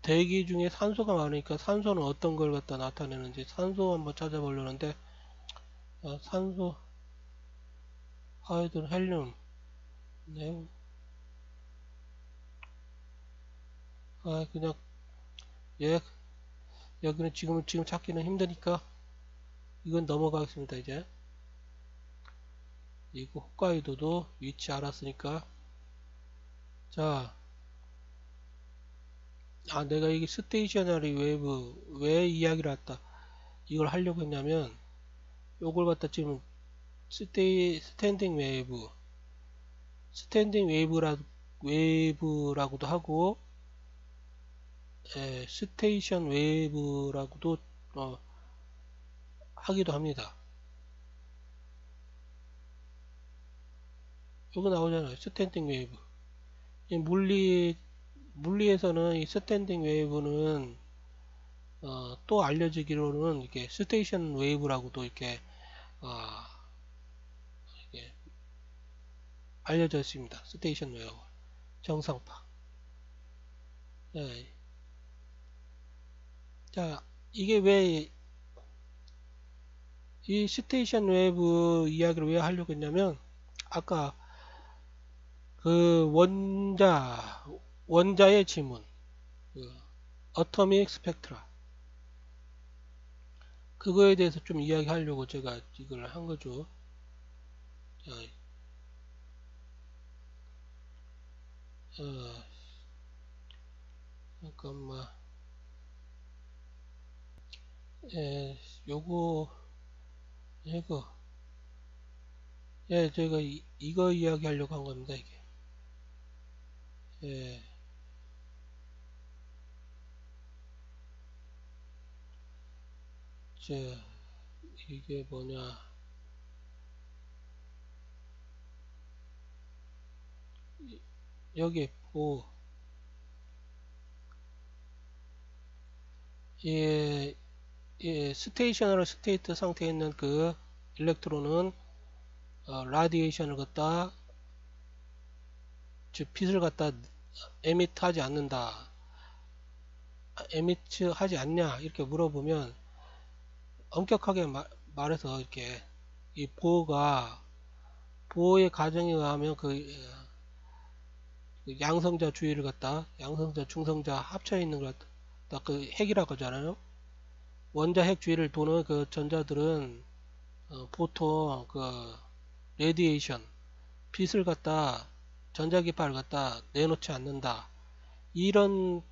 S1: 대기 중에 산소가 많으니까 산소는 어떤 걸 갖다 나타내는지 산소 한번 찾아보려는데, 산소, 하이든, 헬륨, 네온. 그냥 여기는 지금 찾기는 힘드니까 이건 넘어가겠습니다. 이제 이거 홋카이도도 위치 알았으니까, 자, 내가 이게 스테이셔너리 웨이브 왜 이야기를 했다 이걸 하려고 했냐면, 요걸 갖다 지금 스탠딩 웨이브라고도 하고 스테이션 웨이브라고도 하기도 합니다. 여기 나오잖아요. 스탠딩 웨이브. 이 물리에서는 이 스탠딩 웨이브는 또 알려지기로는 이게 스테이션 웨이브라고도 이렇게 이게 알려져 있습니다. 스테이션 웨이브 정상파. 네. 자, 이게 왜 이 스테이션 웨이브 이야기를 왜 하려고 했냐면 아까 그 원자의 지문, 어토믹 스펙트라, 그거에 대해서 좀 이야기하려고 제가 이걸 한 거죠. 자, 잠깐만. 요거, 이거, 제가 이거 이야기하려고 한 겁니다, 이게. 자, 이게 뭐냐. 여기 보고, 스테이셔너리 스테이트 상태에 있는 그 일렉트론은 라디에이션을 갖다, 즉 빛을 갖다 에미트 하지 않는다. 에미트 하지 않냐 이렇게 물어보면 엄격하게 말해서 이렇게 이 보호의 가정에 의하면 그 양성자 주의를 갖다 양성자 중성자 합쳐 있는 걸 갖다 그 핵이라고 하잖아요. 원자 핵 주위를 도는 그 전자들은 보통 그 레디에이션 빛을 갖다 전자기파를 갖다 내놓지 않는다. 이런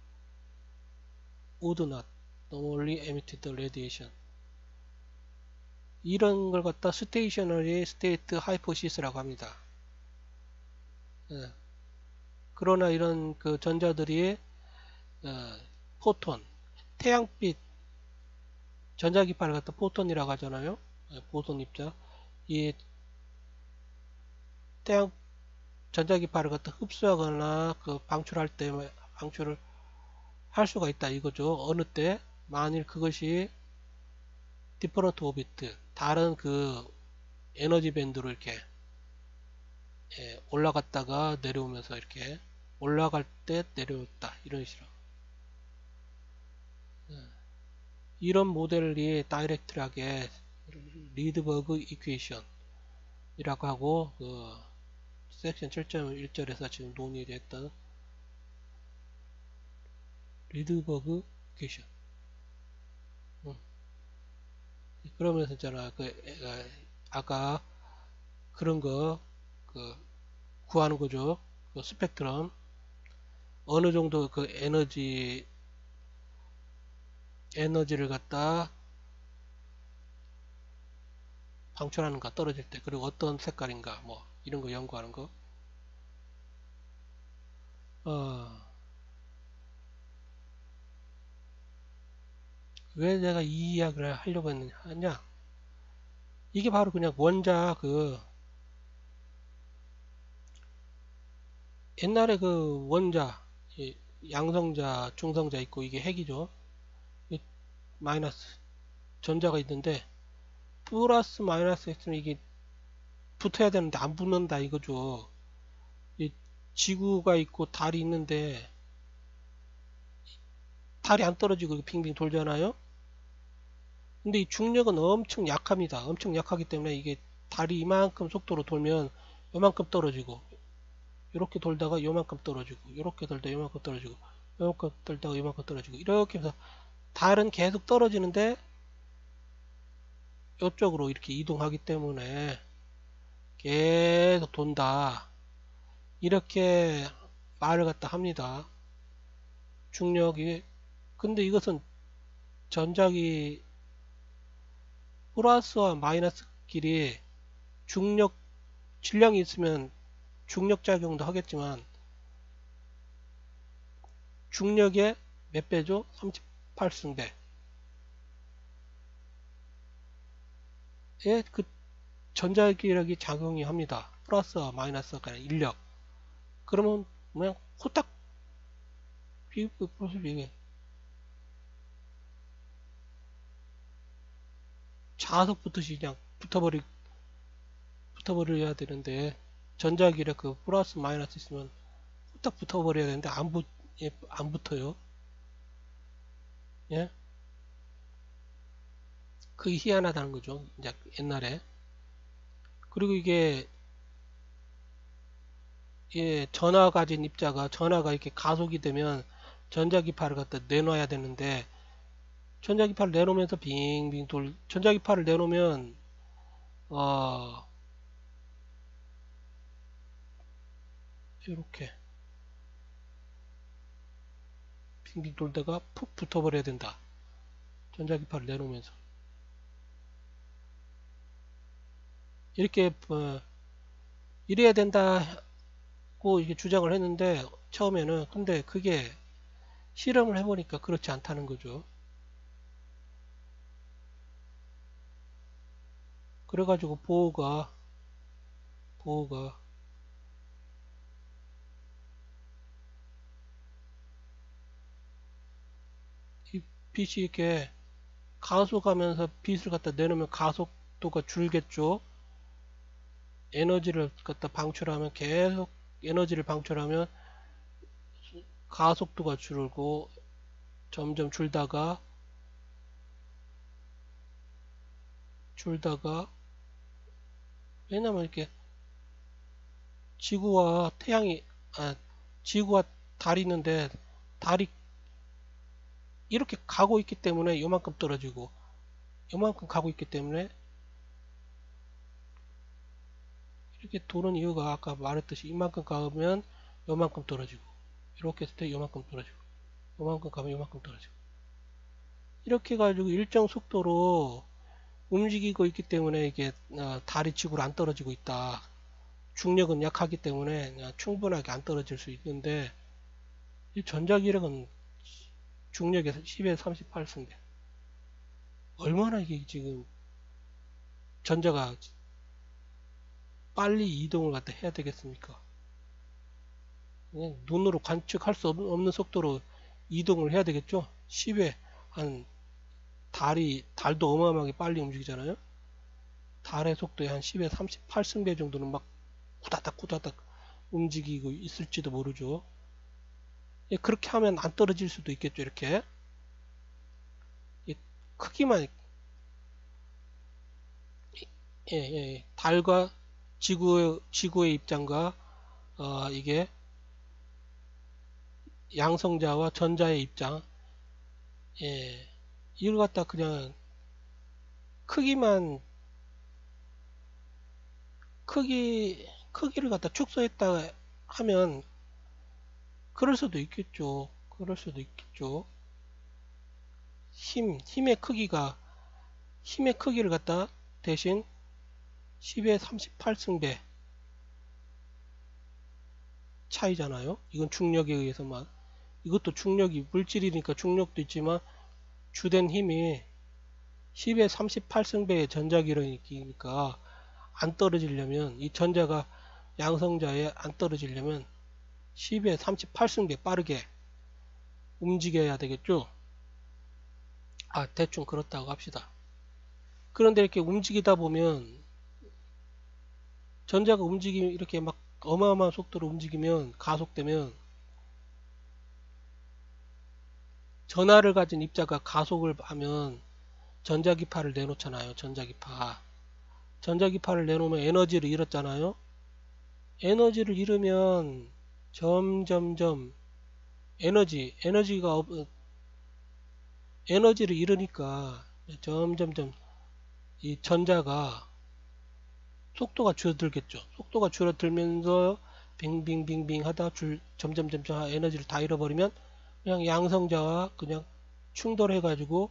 S1: would not normally emitted radiation, 이런 걸 갖다 스테이셔너리 스테이트 하이포시스라고 합니다. 그러나 이런 그 전자들이 포톤, 태양빛 전자기파를 갖다 포톤이라고 하잖아요. 포톤 입자. 이 태양 전자기파를 갖다 흡수하거나 그 방출할 때 방출을 할 수가 있다 이거죠. 어느 때 만일 그것이 디퍼런트 오비트, 다른 그 에너지 밴드로 이렇게 올라갔다가 내려오면서 이렇게 올라갈 때 내려왔다 이런 식으로. 이런 모델이 다이렉트하게 리드버그 이퀘이션 이라고 하고 그 섹션 7.1절에서 지금 논의됐던 리드버그 이퀘이션. 그러면서 있잖아 아까 그런 거 구하는 거죠. 그 스펙트럼 어느 정도 그 에너지를 갖다 방출하는가 떨어질 때, 그리고 어떤 색깔인가 뭐 이런 거 연구하는 거. 왜 내가 이 이야기를 하려고 했냐? 이게 바로 그냥 원자 옛날에 그 원자 양성자 중성자 있고 이게 핵이죠. 마이너스 전자가 있는데 플러스 마이너스 했으면 이게 붙어야 되는데 안 붙는다 이거죠. 이 지구가 있고 달이 있는데 달이 안 떨어지고 빙빙 돌잖아요. 근데 이 중력은 엄청 약합니다. 엄청 약하기 때문에 이게 달이 이만큼 속도로 돌면 요만큼 떨어지고, 이렇게 돌다가 요만큼 떨어지고, 이렇게 돌다가 요만큼 떨어지고, 요만큼 돌다가 요만큼 떨어지고, 이렇게 해서 달은 계속 떨어지는데 이쪽으로 이렇게 이동하기 때문에 계속 돈다. 이렇게 말을 갖다 합니다. 중력이. 근데 이것은 전자기 플러스와 마이너스끼리 중력 질량이 있으면 중력 작용도 하겠지만 중력의 몇 배죠? 38승배. 그 전자기력이 작용이 합니다. 플러스와 마이너스가 아니라 인력. 그러면 그냥 호딱 플러스 비교 자석 붙듯이 그냥 붙어버려야 되는데 전자기력 그 플러스 마이너스 있으면 후딱 붙어버려야 되는데 안 붙어요. 예? 그게 희한하다는 거죠. 이제 옛날에. 그리고 이게 전화 가진 입자가 전화가 이렇게 가속이 되면 전자기파를 갖다 내놔야 되는데 전자기파를 내놓으면서 빙빙 전자기파를 내놓으면 이렇게 빙빙 돌다가 푹 붙어버려야 된다. 전자기파를 내놓으면서 이렇게 이래야 된다고 이게 주장을 했는데 처음에는 근데 그게 실험을 해보니까 그렇지 않다는 거죠. 그래가지고 보호가 이 빛이 이렇게 가속하면서 빛을 갖다 내놓으면 가속도가 줄겠죠. 에너지를 갖다 방출하면 계속 에너지를 방출하면 가속도가 줄고 점점 줄다가 왜냐면 이렇게 지구와 지구와 달이 있는데 달이 이렇게 가고 있기 때문에 요만큼 떨어지고 요만큼 가고 있기 때문에 이렇게 도는 이유가 아까 말했듯이 이만큼 가면 요만큼 떨어지고 이렇게 했을 때 요만큼 떨어지고 요만큼 가면 요만큼 떨어지고 이렇게 해가지고 일정 속도로 움직이고 있기 때문에 이게 달이 지구로 안 떨어지고 있다. 중력은 약하기 때문에 충분하게 안 떨어질 수 있는데 이 전자기력은 중력에서 10의 38승배 얼마나 이게 지금 전자가 빨리 이동을 갖다 해야 되겠습니까? 그냥 눈으로 관측할 수 없는 속도로 이동을 해야 되겠죠? 10의 달도 어마어마하게 빨리 움직이잖아요? 달의 속도의 한 10의 38승배 정도는 막 후다닥 움직이고 있을지도 모르죠. 그렇게 하면 안 떨어질 수도 있겠죠, 이렇게. 크기만, 달과 지구의 입장과, 이게 양성자와 전자의 입장, 이걸 갖다 그냥 크기를 갖다 축소했다 하면 그럴 수도 있겠죠. 힘의 크기를 갖다 대신 10의 38승배 차이잖아요. 이건 중력에 의해서만. 이것도 중력이 물질이니까 중력도 있지만 주된 힘이 10의 38승배의 전자기력이니까 안 떨어지려면 이 전자가 양성자에 안 떨어지려면 10의 38승배 빠르게 움직여야 되겠죠. 대충 그렇다고 합시다. 그런데 이렇게 움직이다 보면 전자가 이렇게 막 어마어마한 속도로 움직이면 가속되면 전하를 가진 입자가 가속을 하면 전자기파를 내놓잖아요. 전자기파를 내놓으면 에너지를 잃었잖아요. 에너지를 잃으면 점점점 에너지를 잃으니까 점점점 이 전자가 속도가 줄어들겠죠. 속도가 줄어들면서 빙빙빙빙 하다 점점점 에너지를 다 잃어버리면 그냥 양성자와 그냥 충돌해 가지고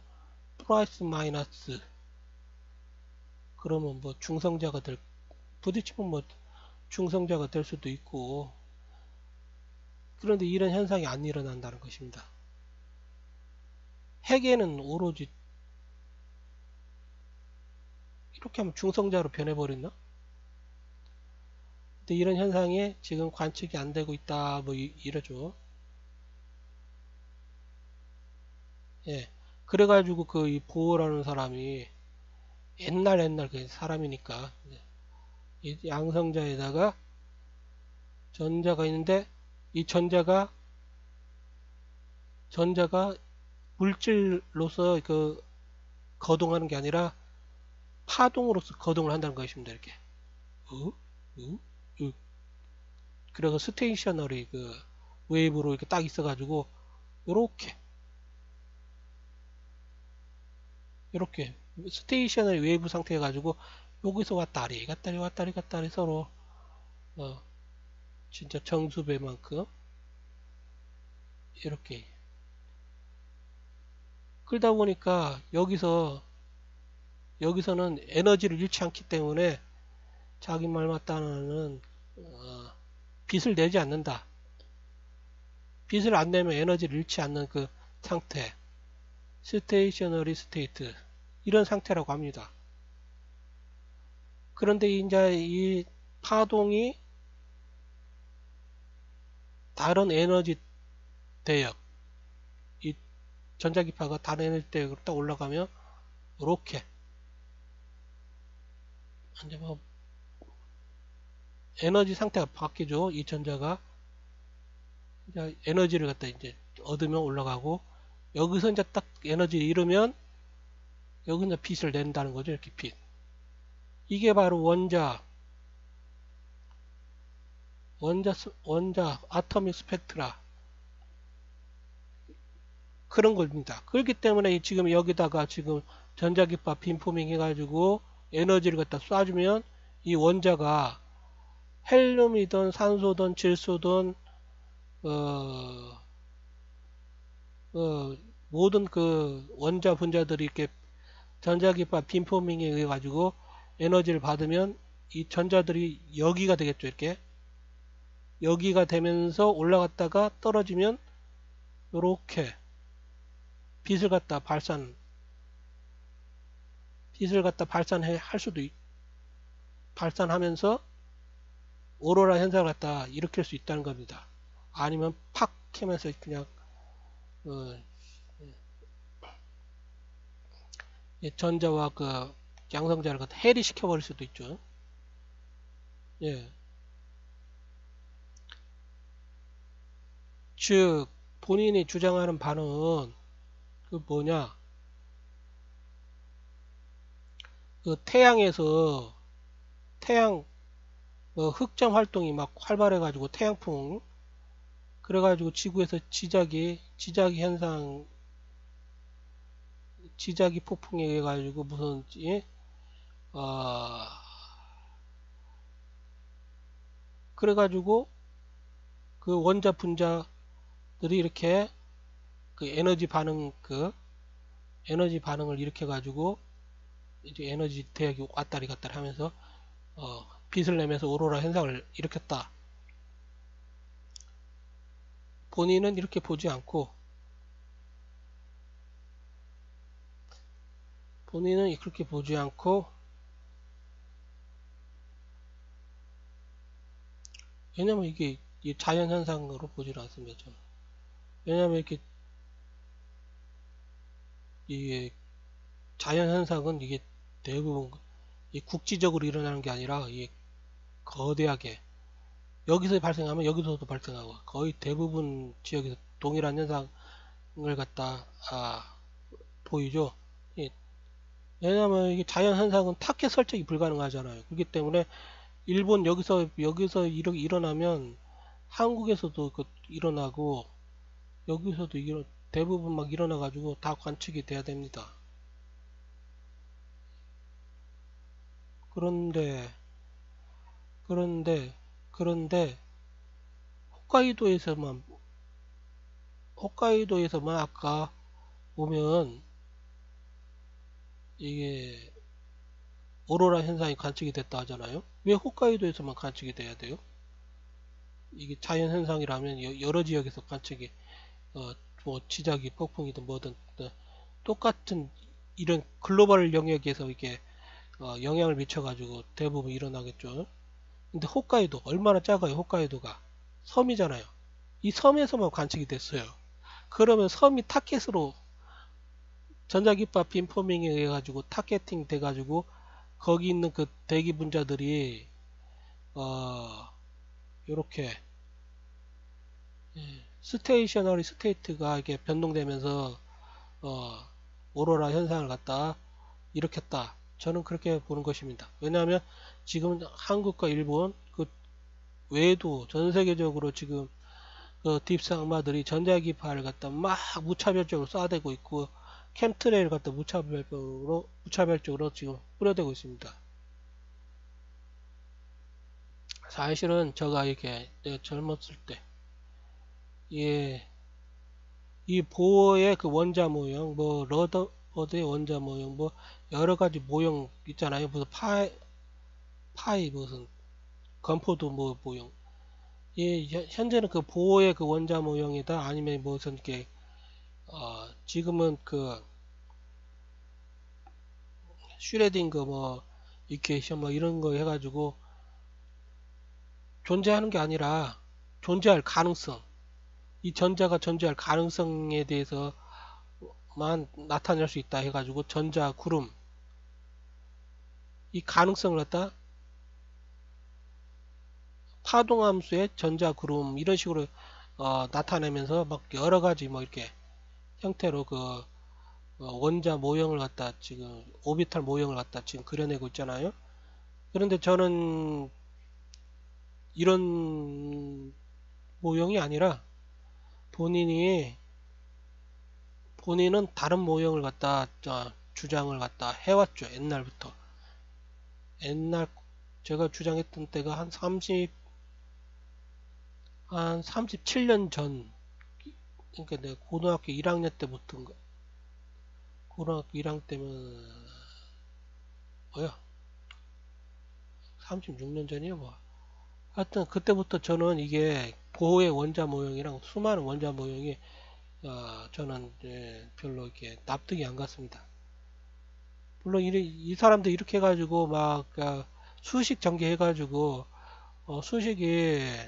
S1: 플러스 마이너스 그러면 뭐 부딪히면 뭐 중성자가 될 수도 있고 그런데 이런 현상이 안 일어난다는 것입니다. 핵에는 오로지 이렇게 하면 중성자로 변해버렸나? 근데 이런 현상이 지금 관측이 안 되고 있다 뭐 이러죠. 예. 그래가지고 그 이 보어라는 사람이 옛날 그 사람이니까 이 양성자에다가 전자가 있는데 이 전자가 물질로서 그 거동하는 게 아니라 파동으로서 거동을 한다는 것입니다. 이렇게 그래서 스테이셔너리 그 웨이브로 이렇게 딱 있어가지고 요렇게 스테이셔너리 웨이브 상태 해가지고 여기서 왔다리 서로 진짜 정수배만큼 이렇게 끌다 보니까 여기서는 에너지를 잃지 않기 때문에 자기 말 맞다는 빛을 내지 않는다. 빛을 안 내면 에너지를 잃지 않는 그 상태, 스테이셔너리 스테이트, 이런 상태라고 합니다. 그런데 이제 이 파동이 다른 에너지 대역, 이 전자기파가 다른 에너지 대역으로 딱 올라가면 이렇게 이제 뭐 에너지 상태가 바뀌죠. 이 전자가 이제 에너지를 갖다 이제 얻으면 올라가고, 여기서 이제 딱 에너지를 잃으면 여기 이제 빛을 낸다는 거죠. 이렇게 빛. 이게 바로 원자 아토믹 스펙트라, 그런 겁니다. 그렇기 때문에 지금 여기다가 지금 전자기파 빔포밍 해가지고 에너지를 갖다 쏴주면 이 원자가 헬륨이든 산소든 질소든 모든 그 원자 분자들이 이렇게 전자기파 빔포밍에 의해 가지고 에너지를 받으면 이 전자들이 여기가 되겠죠. 이렇게 여기가 되면서 올라갔다가 떨어지면 요렇게 빛을 갖다 발산하면서 오로라 현상을 갖다 일으킬 수 있다는 겁니다. 아니면 팍 하면서 그냥 전자와 그 양성자를 갖다 해리시켜 버릴 수도 있죠. 예. 즉 본인이 주장하는 바는 그 뭐냐, 그 태양에서 흑점 활동이 막 활발해 가지고 태양풍, 그래가지고 지구에서 지자기 현상, 지자기 폭풍에 의해 가지고 무슨 그래가지고 그 원자 분자들이 이렇게 그 에너지 반응을 일으켜 가지고 이제 에너지 대역이 왔다리 갔다리 하면서 빛을 내면서 오로라 현상을 일으켰다. 본인은 이렇게 보지 않고, 왜냐면 이게 자연현상으로 보질 않습니다. 저는. 왜냐면 이게 자연현상은 이게 대부분 국지적으로 일어나는 게 아니라 이게 거대하게 여기서 발생하면 여기서도 발생하고, 거의 대부분 지역에서 동일한 현상을 갖다 보이죠. 왜냐하면 이게 자연현상은 타켓 설정이 불가능하잖아요. 그렇기 때문에 일본 여기서 이렇게 일어나면 한국에서도 일어나고, 여기서도 대부분 막 일어나 가지고 다 관측이 돼야 됩니다. 그런데 홋카이도에서만 아까 보면 이게 오로라 현상이 관측이 됐다 하잖아요. 왜 홋카이도에서만 관측이 돼야 돼요? 이게 자연 현상이라면 여러 지역에서 관측이 뭐 지자기 폭풍이든 뭐든 똑같은 이런 글로벌 영역에서 이게 영향을 미쳐가지고 대부분 일어나겠죠. 근데 홋카이도 얼마나 작아요. 홋카이도가 섬이잖아요. 이 섬에서만 관측이 됐어요. 그러면 섬이 타켓으로 전자기파 빔포밍에 의해 가지고 타겟팅 돼 가지고 거기 있는 그 대기 분자들이 요렇게 스테이셔너리 스테이트가 이렇게 변동되면서 오로라 현상을 갖다 일으켰다. 저는 그렇게 보는 것입니다. 왜냐하면 지금 한국과 일본 그 외에도 전 세계적으로 지금 그 딥스 악마들이 전자기파를 갖다 막 무차별적으로 쏴대고 있고 캠트레일 갖다 무차별적으로 지금 뿌려대고 있습니다. 사실은 제가 이렇게 내가 젊었을 때 이 보호의 그 원자 모형, 뭐 러더버드의 원자 모형, 뭐 여러 가지 모형 있잖아요. 무슨 파이 무슨 건포도 뭐 모형. 현재는 그 보호의 그 원자 모형이다. 아니면 무슨 이렇게 지금은 그 슈레딩거 뭐 이케이션 뭐 이런 거 해가지고 존재하는 게 아니라 존재할 가능성, 이 전자가 존재할 가능성에 대해서만 나타낼 수 있다 해가지고 전자 구름, 이 가능성을 갖다 파동함수의 전자 구름 이런 식으로 나타내면서 막 여러 가지 뭐 이렇게 형태로 그 원자 모형을 갖다 지금 오비탈 모형을 갖다 지금 그려내고 있잖아요. 그런데 저는 이런 모형이 아니라 본인은 다른 모형을 갖다 주장을 갖다 해왔죠. 옛날부터. 옛날 제가 주장했던 때가 한 37년 전, 그러니까 내가 고등학교 1학년 때부터인가. 고등학교 1학년 때면 뭐야? 36년 전이요, 뭐. 하여튼 그때부터 저는 이게 보호의 원자 모형이랑 수많은 원자 모형이 저는 별로 이렇게 납득이 안 갔습니다. 물론 이 사람들 이렇게 해가지고 막 수식 전개해가지고 수식이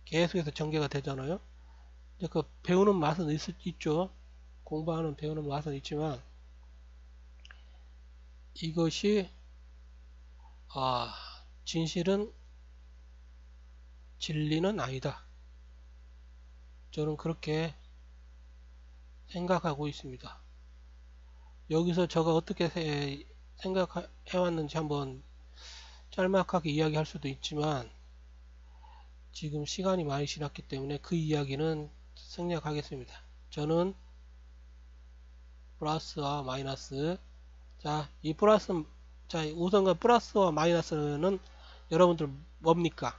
S1: 계속해서 전개가 되잖아요. 그 배우는 맛은 있죠. 공부하는 배우는 맛은 있지만 이것이 진리는 아니다. 저는 그렇게 생각하고 있습니다. 여기서 제가 어떻게 생각해왔는지 한번 짤막하게 이야기할 수도 있지만 지금 시간이 많이 지났기 때문에 그 이야기는 생략하겠습니다. 저는 플러스와 마이너스, 이 플러스, 우선과 플러스와 마이너스는 여러분들 뭡니까?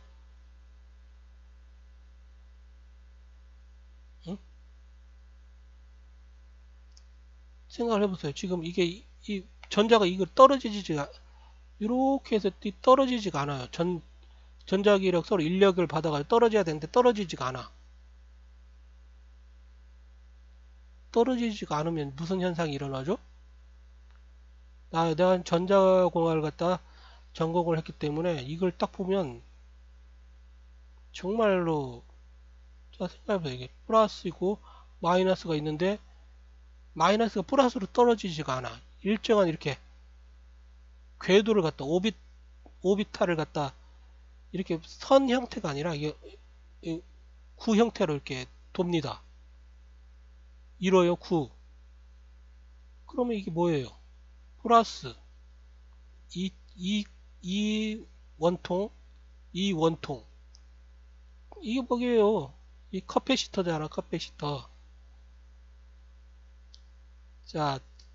S1: 응? 생각을 해보세요. 지금 이게 이 전자가 이걸 이렇게 해서 떨어지지가 않아요. 전자기력 서로 인력을 받아가지고 떨어져야 되는데 떨어지지가 않아. 떨어지지가 않으면 무슨 현상이 일어나죠? 내가 전자공학을 갖다 전공을 했기 때문에 이걸 딱 보면 정말로 생각해보세요. 이게 플러스이고 마이너스가 있는데 마이너스가 플러스로 떨어지지가 않아. 일정한 이렇게 궤도를 갖다 오비탈을 갖다 이렇게 선 형태가 아니라 이게 구 형태로 이렇게 돕니다. 이뤄요, 구. 그러면 이게 뭐예요? 플러스 이 원통, 이 원통. 이게 뭐예요? 이 커패시터잖아, 커패시터.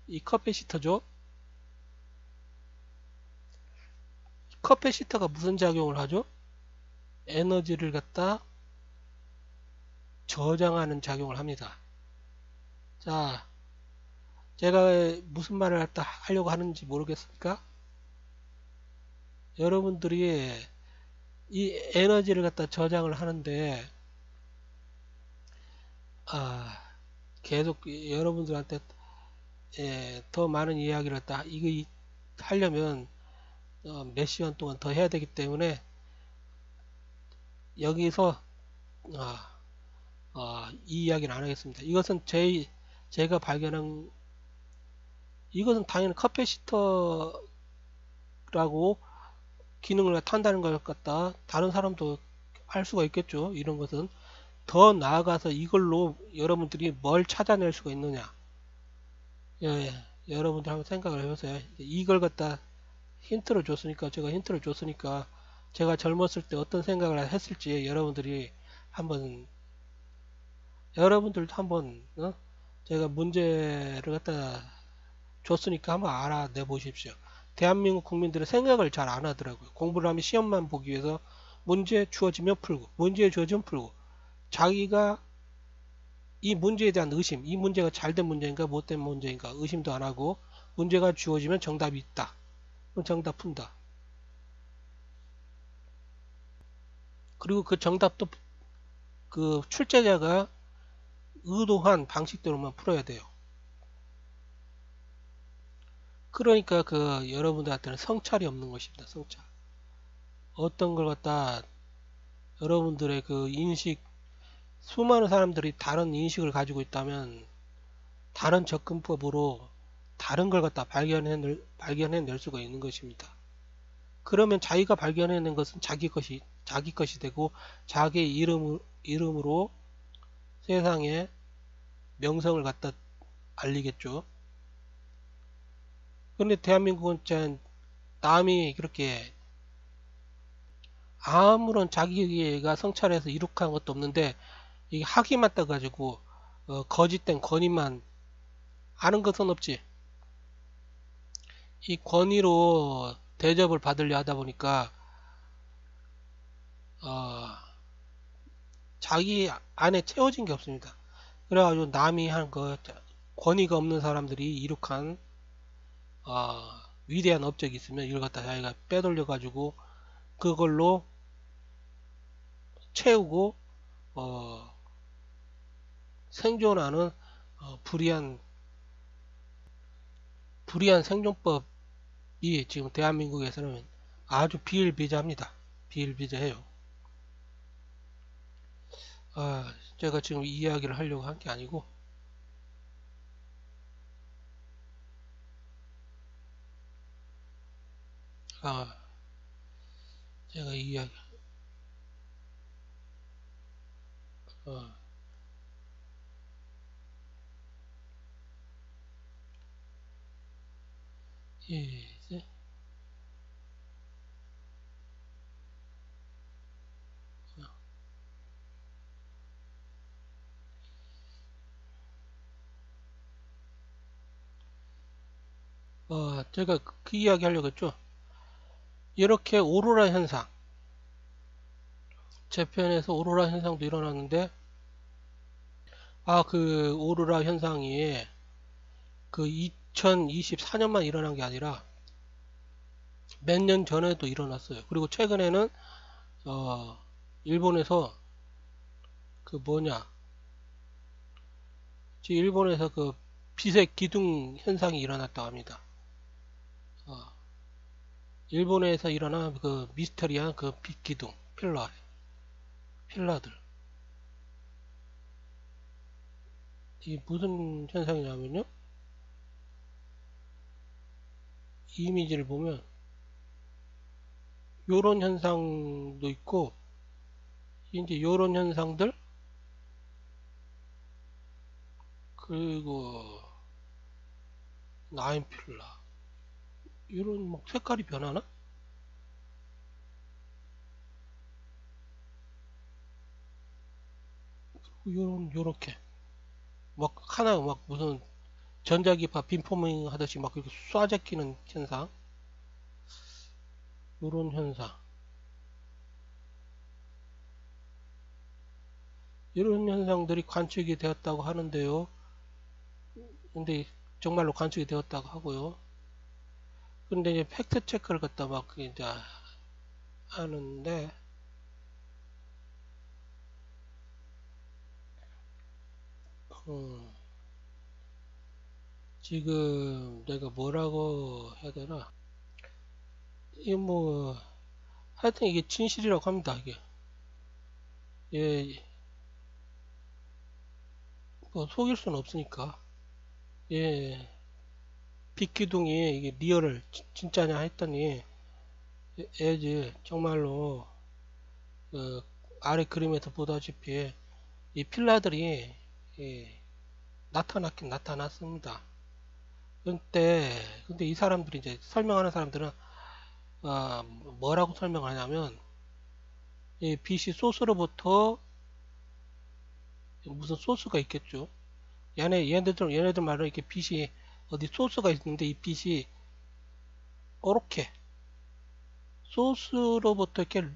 S1: 이 커패시터죠? 커패시터가 무슨 작용을 하죠? 에너지를 갖다 저장하는 작용을 합니다. 제가 무슨 말을 하려고 하는지 모르겠습니까? 여러분들이 이 에너지를 갖다 저장을 하는데 계속 여러분들한테 더 많은 이야기를 갖다 이거 하려면 몇 시간 동안 더 해야 되기 때문에 여기서 이 이야기는 안 하겠습니다. 이것은 제가 발견한 이것은 당연히 카페시터라고 기능을 탄다는 걸 갖다 다른 사람도 할 수가 있겠죠. 이런 것은 더 나아가서 이걸로 여러분들이 뭘 찾아낼 수가 있느냐. 여러분들 한번 생각을 해보세요. 이걸 갖다 힌트를 줬으니까 제가 젊었을 때 어떤 생각을 했을지 여러분들도 한번 제가 문제를 갖다 줬으니까 한번 알아내 보십시오. 대한민국 국민들의 생각을 잘 안 하더라고요. 공부를 하면 시험만 보기 위해서 문제 주어지면 풀고 자기가 이 문제에 대한 의심, 이 문제가 잘된 문제인가 못된 문제인가 의심도 안 하고 문제가 주어지면 정답이 있다. 그럼 정답 푼다. 그리고 그 정답도 그 출제자가 의도한 방식대로만 풀어야 돼요. 그러니까 그 여러분들한테는 성찰이 없는 것입니다. 성찰. 어떤 걸 갖다 여러분들의 그 인식, 수많은 사람들이 다른 인식을 가지고 있다면 다른 접근법으로 다른 걸 갖다 발견해낼 수가 있는 것입니다. 그러면 자기가 발견해낸 것은 자기 것이 되고 자기의 이름으로 세상에 명성을 갖다 알리겠죠. 그런데 대한민국은 남이 그렇게 아무런 자기가 성찰해서 이룩한 것도 없는데 이게 학위만 따가지고 거짓된 권위만 아는 것은 없지. 이 권위로 대접을 받으려 하다 보니까 자기 안에 채워진 게 없습니다. 그래가지고 남이 한 거 권위가 없는 사람들이 이룩한 위대한 업적이 있으면 이걸 갖다 자기가 빼돌려 가지고 그걸로 채우고 생존하는 불이한 생존법이 지금 대한민국에서는 아주 비일비재합니다. 비일비재해요. 제가 지금 이 이야기를 하려고 한 게 아니고 제가 이 이야기 이제 제가 그 이야기 하려고 했죠. 이렇게 오로라 현상, 제 편에서 오로라 현상도 일어났는데, 그 오로라 현상이 그 2024년만 일어난 게 아니라 몇 년 전에도 일어났어요. 그리고 최근에는 일본에서 일본에서 그 비색 기둥 현상이 일어났다고 합니다. 일본에서 일어난 그 미스터리한 그 빛 기둥 필라들. 이게 무슨 현상이냐면요. 이미지를 보면 요런 현상도 있고 이제 요런 현상들 그리고 나인필라 이런 막 색깔이 변하나? 요렇게 막 하나 막 무슨 전자기파 빔포밍 하듯이 막 이렇게 쏴제끼는 현상 요런 현상 이런 현상들이 관측이 되었다고 하는데요. 근데 정말로 관측이 되었다고 하고요. 근데 이제 팩트 체크를 갖다 막 이제 하는데 지금 내가 뭐라고 해야 되나? 이게 뭐 하여튼 이게 진실이라고 합니다. 이게 예, 뭐 속일 수는 없으니까. 예, 빅기둥이 이게 리얼을 진짜냐 했더니 애지 정말로 그 아래 그림에서 보다시피 이 필라들이 예, 나타났긴 나타났습니다. 근데 이 사람들이 이제 설명하는 사람들은 뭐라고 설명하냐면 이 빛이 소스로부터 무슨 소스가 있겠죠. 얘네들 말은 이렇게 빛이 어디 소스가 있는데 이 빛이 이렇게 소스로부터 이렇게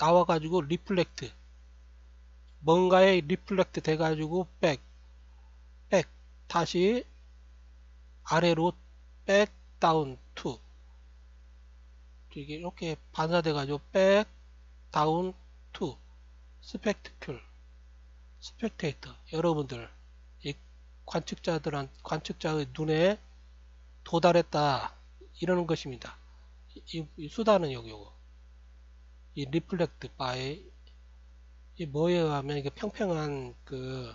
S1: 나와가지고 리플렉트 뭔가에 리플렉트 돼가지고 백 다시 아래로 백 다운 투 이게 이렇게 반사돼가지고 백 다운 투 스펙테이터 여러분들 이 관측자의 눈에 도달했다 이러는 것입니다. 이 수단은 요거 이 리플렉트 바이 이 뭐에 하면 이게 평평한 그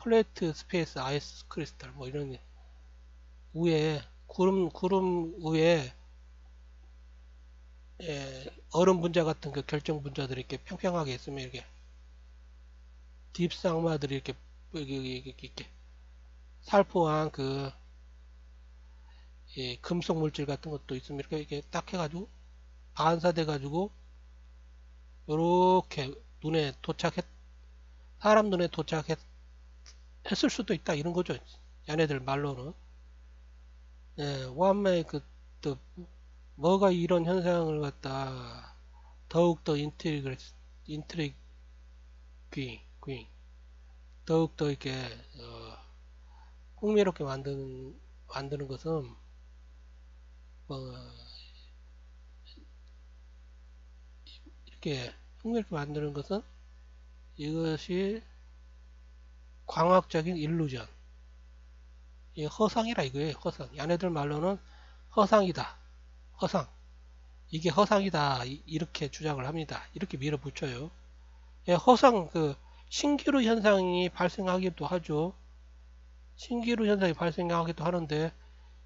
S1: 플레이트 스페이스 아이스 크리스탈 뭐 이런 위에 구름 위에 얼음 분자 같은 그 결정 분자들이 이렇게 평평하게 있으면 이렇게 딥상마들이 이렇게 살포한 그 금속 물질 같은 것도 있으면 이렇게 딱 해가지고 반사돼 가지고 요렇게 사람 눈에 도착했을 수도 있다 이런 거죠. 얘네들 말로는 완매 또 뭐가 이런 현상을 갖다 더욱더 인트리깅 더욱더 이렇게 흥미롭게 만드는 것은 이렇게 흥미롭게 만드는 것은 이것이 광학적인 일루전 이 허상이라 이거예요. 허상. 얘네들 말로는 허상이다. 허상. 이게 허상이다. 이렇게 주장을 합니다. 이렇게 밀어붙여요. 허상 신기루 현상이 발생하기도 하죠. 신기루 현상이 발생하기도 하는데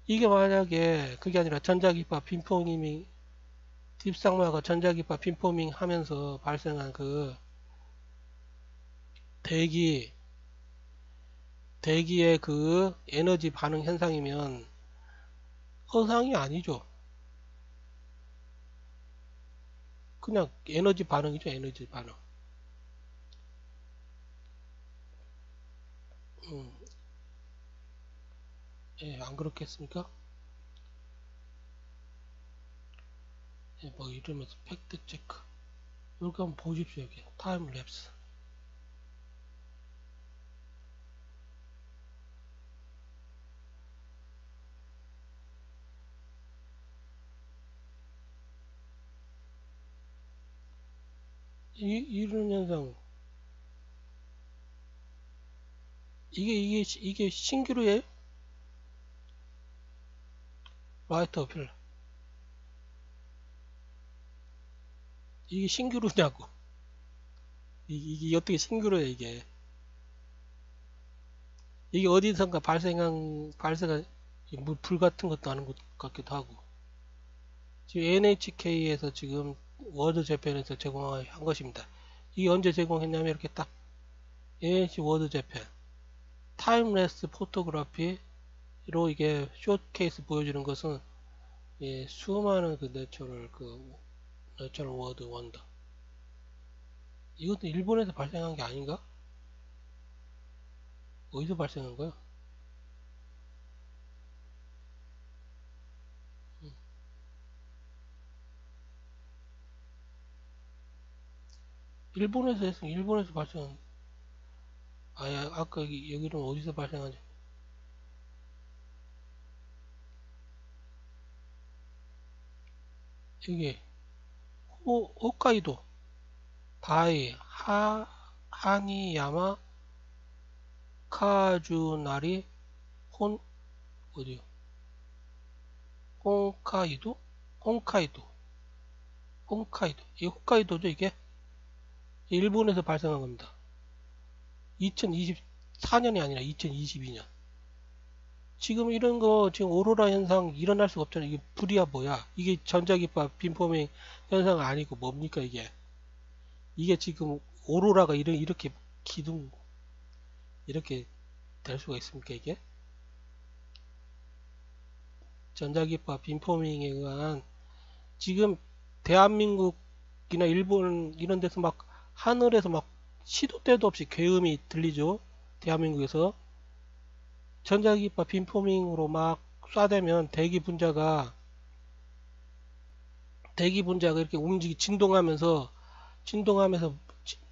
S1: 이게 만약에 그게 아니라 전자기파 빔포밍이 딥상마가 전자기파 빔포밍 하면서 발생한 그 대기의 그 에너지 반응 현상이면 허상이 아니죠. 그냥 에너지 반응이죠. 에너지 반응. 안 그렇겠습니까? 뭐 이러면서 팩트 체크. 이렇게 한번 보십시오. 여기 타임 랩스. 이런 현상. 이게 신기루예요? 라이트 어필. 이게 신기루냐고. 이게 어떻게 신기루야 이게. 이게 어디선가 발생한 불 같은 것도 아는 것 같기도 하고. 지금 NHK에서 지금 워드 재팬에서 제공한 것입니다. 이게 언제 제공했냐면 이렇게 딱 NHK 워드 재팬 타임레스 포토그래피로 이게 쇼케이스 보여주는 것은 수많은 내추럴 워드 원더 이것도 일본에서 발생한 게 아닌가? 어디서 발생한 거야? 일본에서 했으면 일본에서 발생한 아까 여기는 어디서 발생한지 여기 홋카이도 다이 하니야마 카주나리 혼 어디요? 홋카이도? 홋카이도. 홋카이도. 이 홋카이도죠, 이게? 일본에서 발생한 겁니다. 2024년이 아니라 2022년. 지금 이런 거, 지금 오로라 현상 일어날 수가 없잖아요. 이게 불이야 뭐야? 이게 전자기파 빔포밍 현상 아니고 뭡니까, 이게? 이게 지금 오로라가 이렇게 기둥, 이렇게 될 수가 있습니까, 이게? 전자기파 빔포밍에 의한 지금 대한민국이나 일본 이런 데서 막 하늘에서 막 시도 때도 없이 괴음이 들리죠. 대한민국에서 전자기파 빔포밍으로 막 쏴대면 대기 분자가 이렇게 진동하면서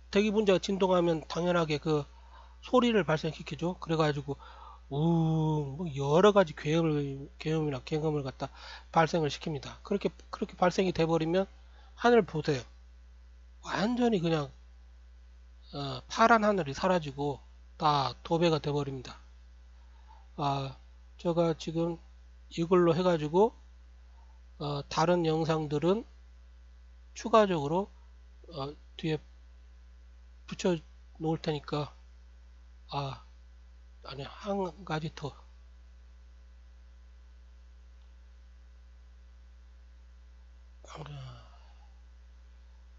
S1: 대기 분자가 진동하면 당연하게 그 소리를 발생시키죠. 그래가지고 뭐 여러 가지 괴음이나 갱음을 갖다 발생을 시킵니다. 그렇게 발생이 돼버리면 하늘 보세요. 완전히 그냥 파란 하늘이 사라지고 다 도배가 돼버립니다. 제가 지금 이걸로 해가지고 다른 영상들은 추가적으로 뒤에 붙여 놓을 테니까 아니 한 가지 더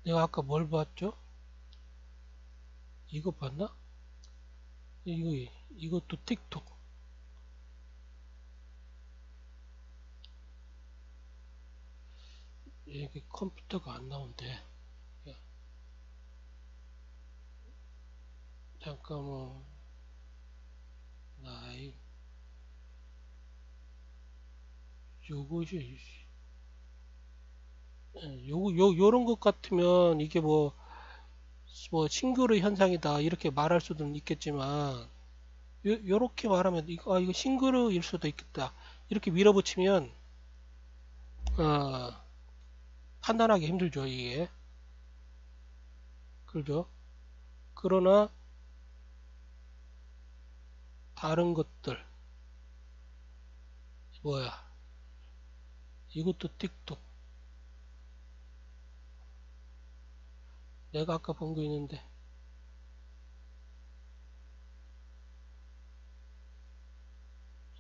S1: 내가 아까 뭘 봤죠? 이거 봤나? 이것도 틱톡. 이게 컴퓨터가 안 나온대. 잠깐만. 나이 요것이 요런 것 같으면 이게 뭐 싱그러 현상이다 이렇게 말할 수도 있겠지만 요렇게 말하면 이거 싱그러일 수도 있겠다 이렇게 밀어붙이면 판단하기 힘들죠 이게. 그죠? 그러나 다른 것들 뭐야 이것도 틱톡. 내가 아까 본 거 있는데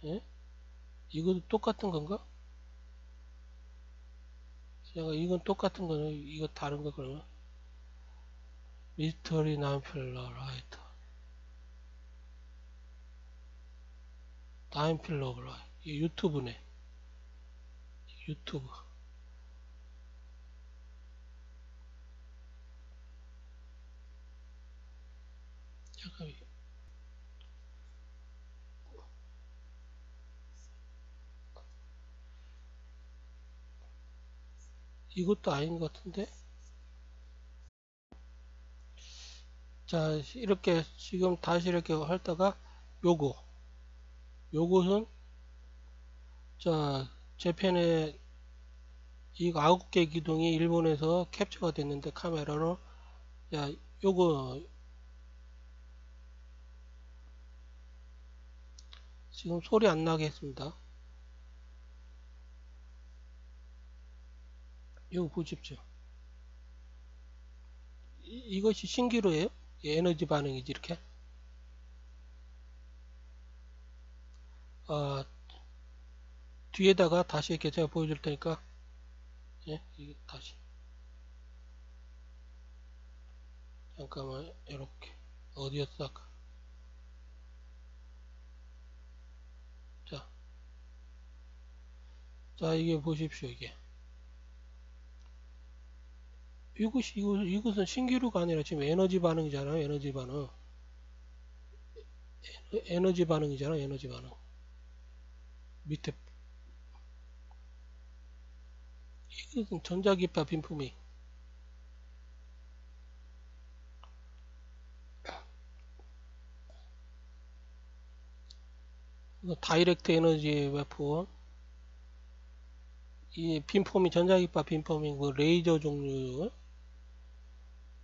S1: 예? 이것도 똑같은 건가? 이건 똑같은 거네. 이거 다른 거 그러면 미스터리 나인필러 라이터 나인필러 라이터 이 유튜브네. 유튜브 잠깐 이것도 아닌 것 같은데. 자 이렇게 지금 다시 이렇게 하다가 요것은 자 제 펜에 이거 9개 기둥이 일본에서 캡처가 됐는데 카메라로 요거 지금 소리 안 나게 했습니다. 이거 보십시오. 이것이 신기루예요? 에너지 반응이지 이렇게. 뒤에다가 다시 이렇게 제가 보여줄 테니까 이게 다시 잠깐만 이렇게 어디였어 아까. 자 이게 보십시오 이게. 이것은 신기루가 아니라 지금 에너지 반응이잖아요. 에너지 반응. 에너지 반응이잖아. 에너지 반응. 밑에 이것은 전자기파 빔포밍. 이거 다이렉트 에너지 웨폰. 이 빔포밍 전자기파 빔포밍 뭐 레이저 종류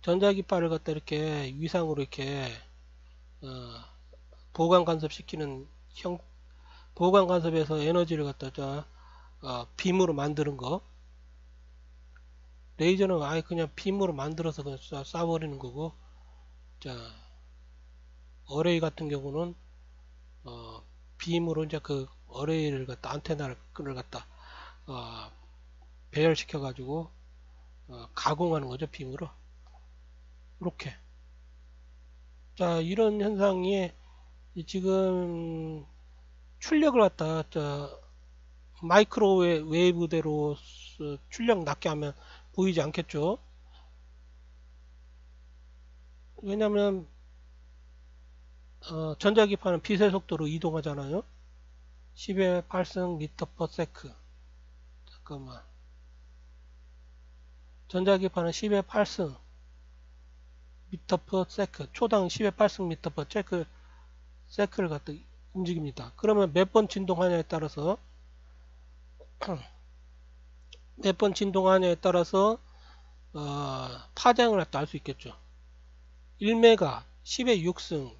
S1: 전자기파를 갖다 이렇게 위상으로 이렇게 보강 간섭시키는 보강 간섭에서 에너지를 갖다 빔으로 만드는 거. 레이저는 아예 그냥 빔으로 만들어서 그냥 쏴버리는 거고, 자, 어레이 같은 경우는 빔으로 이제 그 어레이를 갖다 안테나를 갖다 배열시켜 가지고 가공하는 거죠, 빔으로. 이렇게. 자, 이런 현상이 지금 출력을 갖다 마이크로웨이브대로 출력 낮게 하면 보이지 않겠죠. 왜냐면 전자기파는 빛의 속도로 이동하잖아요. 10의 8승 미터 퍼 세크. 잠깐만. 전자기파는 10의 8승 미터 퍼 세크. 초당 10의 8승 미터 퍼 세크를 갖다 움직입니다. 그러면 몇 번 진동하냐에 따라서 몇 번 진동하냐에 따라서 파장을 갖다 알 수 있겠죠. 1메가 10의 6승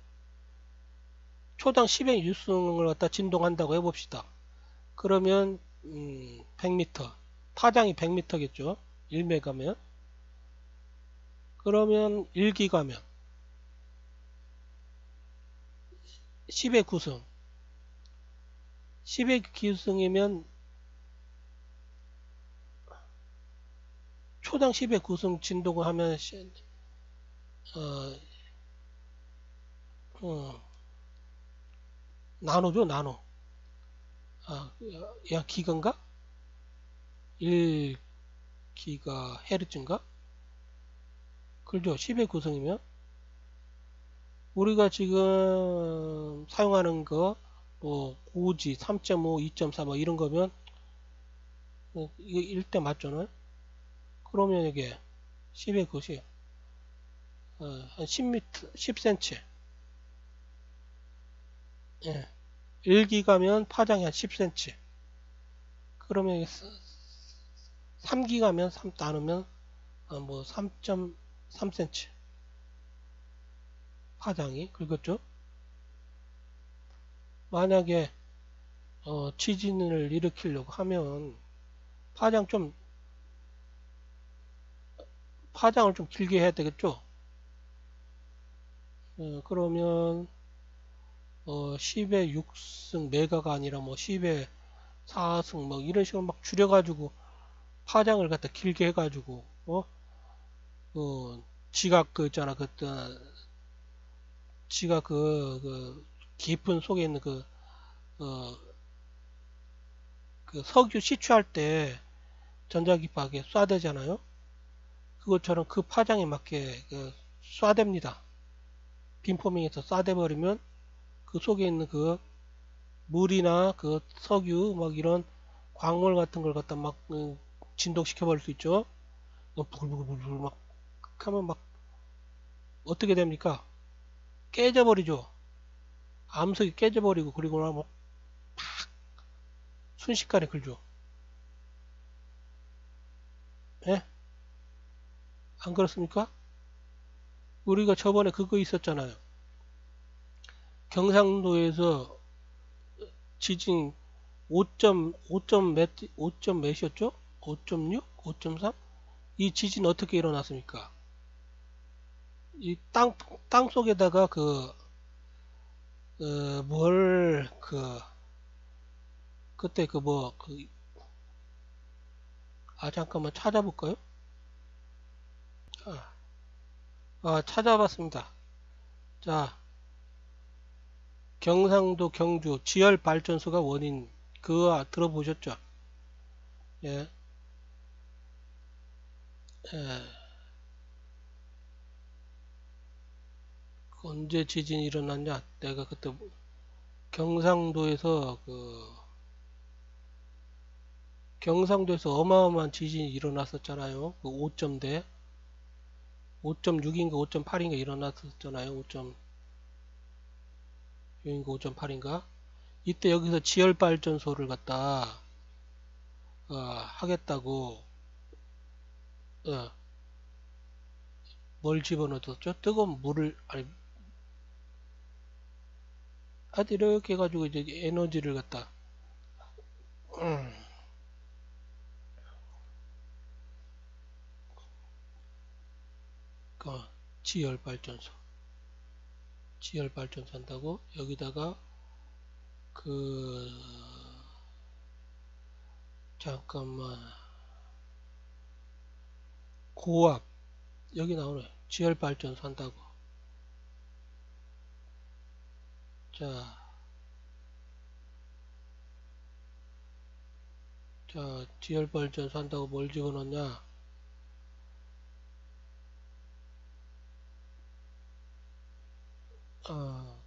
S1: 초당 10의 6승을 갖다 진동한다고 해봅시다. 그러면 100m 파장이 100m겠죠. 1메가면 그러면 1기가면 10의 9승 10의 9승이면 초당 10의 9승 진동을 하면 나노죠, 나노. 야, 기가인가? 1기가 헤르츠인가? 그죠? 10의 9승이면 우리가 지금 사용하는 거 뭐 5G, 3.5, 2.4 뭐 이런 거면 이거 1대 맞잖아요. 그러면 이게 10의 90 한 10m, 10cm. 예. 1기가면 파장이 한 10cm. 그러면 3기가면 3 나누면 뭐 3.3cm. 파장이 긁었죠. 만약에 지진을 일으키려고 하면 파장을 좀 길게 해야 되겠죠. 그러면 10의 6승 메가가 아니라 뭐 10의 4승 뭐 이런 식으로 막 줄여가지고 파장을 갖다 길게 해가지고 지각 그 있잖아 지각 그 깊은 속에 있는 그 석유 시추할 때 전자기파하게 쏴대잖아요. 그것처럼 그 파장에 맞게 쏴댑니다. 빔포밍에서 쏴대버리면 그 속에 있는 그 물이나 그 석유 막 이런 광물 같은 걸 갖다 막 진동시켜 버릴 수 있죠. 부글부글부글 막 하면 막 어떻게 됩니까? 깨져버리죠. 암석이 깨져버리고 그리고 나면 팍 순식간에 긁죠. 예? 안 그렇습니까? 우리가 저번에 그거 있었잖아요. 경상도에서 지진 5점 몇이었죠? 5.6? 5.3? 이 지진 어떻게 일어났습니까? 이 땅 속에다가 그때 잠깐만 찾아볼까요? 찾아봤습니다. 자, 경상도 경주 지열발전소가 원인 그거 들어보셨죠? 예. 언제 지진이 일어났냐? 내가 그때 경상도에서 어마어마한 지진이 일어났었잖아요. 그 5점대 5.6인가 5.8인가 일어났었잖아요. 5.6인가 5.8인가 이때 여기서 지열발전소를 갖다 하겠다고 뭘 집어넣었죠? 뜨거운 물을 하여튼 이렇게 해가지고 이제 에너지를 갖다 음, 그 지열발전소 한다고 여기다가 그 잠깐만 고압 여기 나오네. 지열발전소 한다고. 자 지열발전소 한다고 뭘 집어넣냐.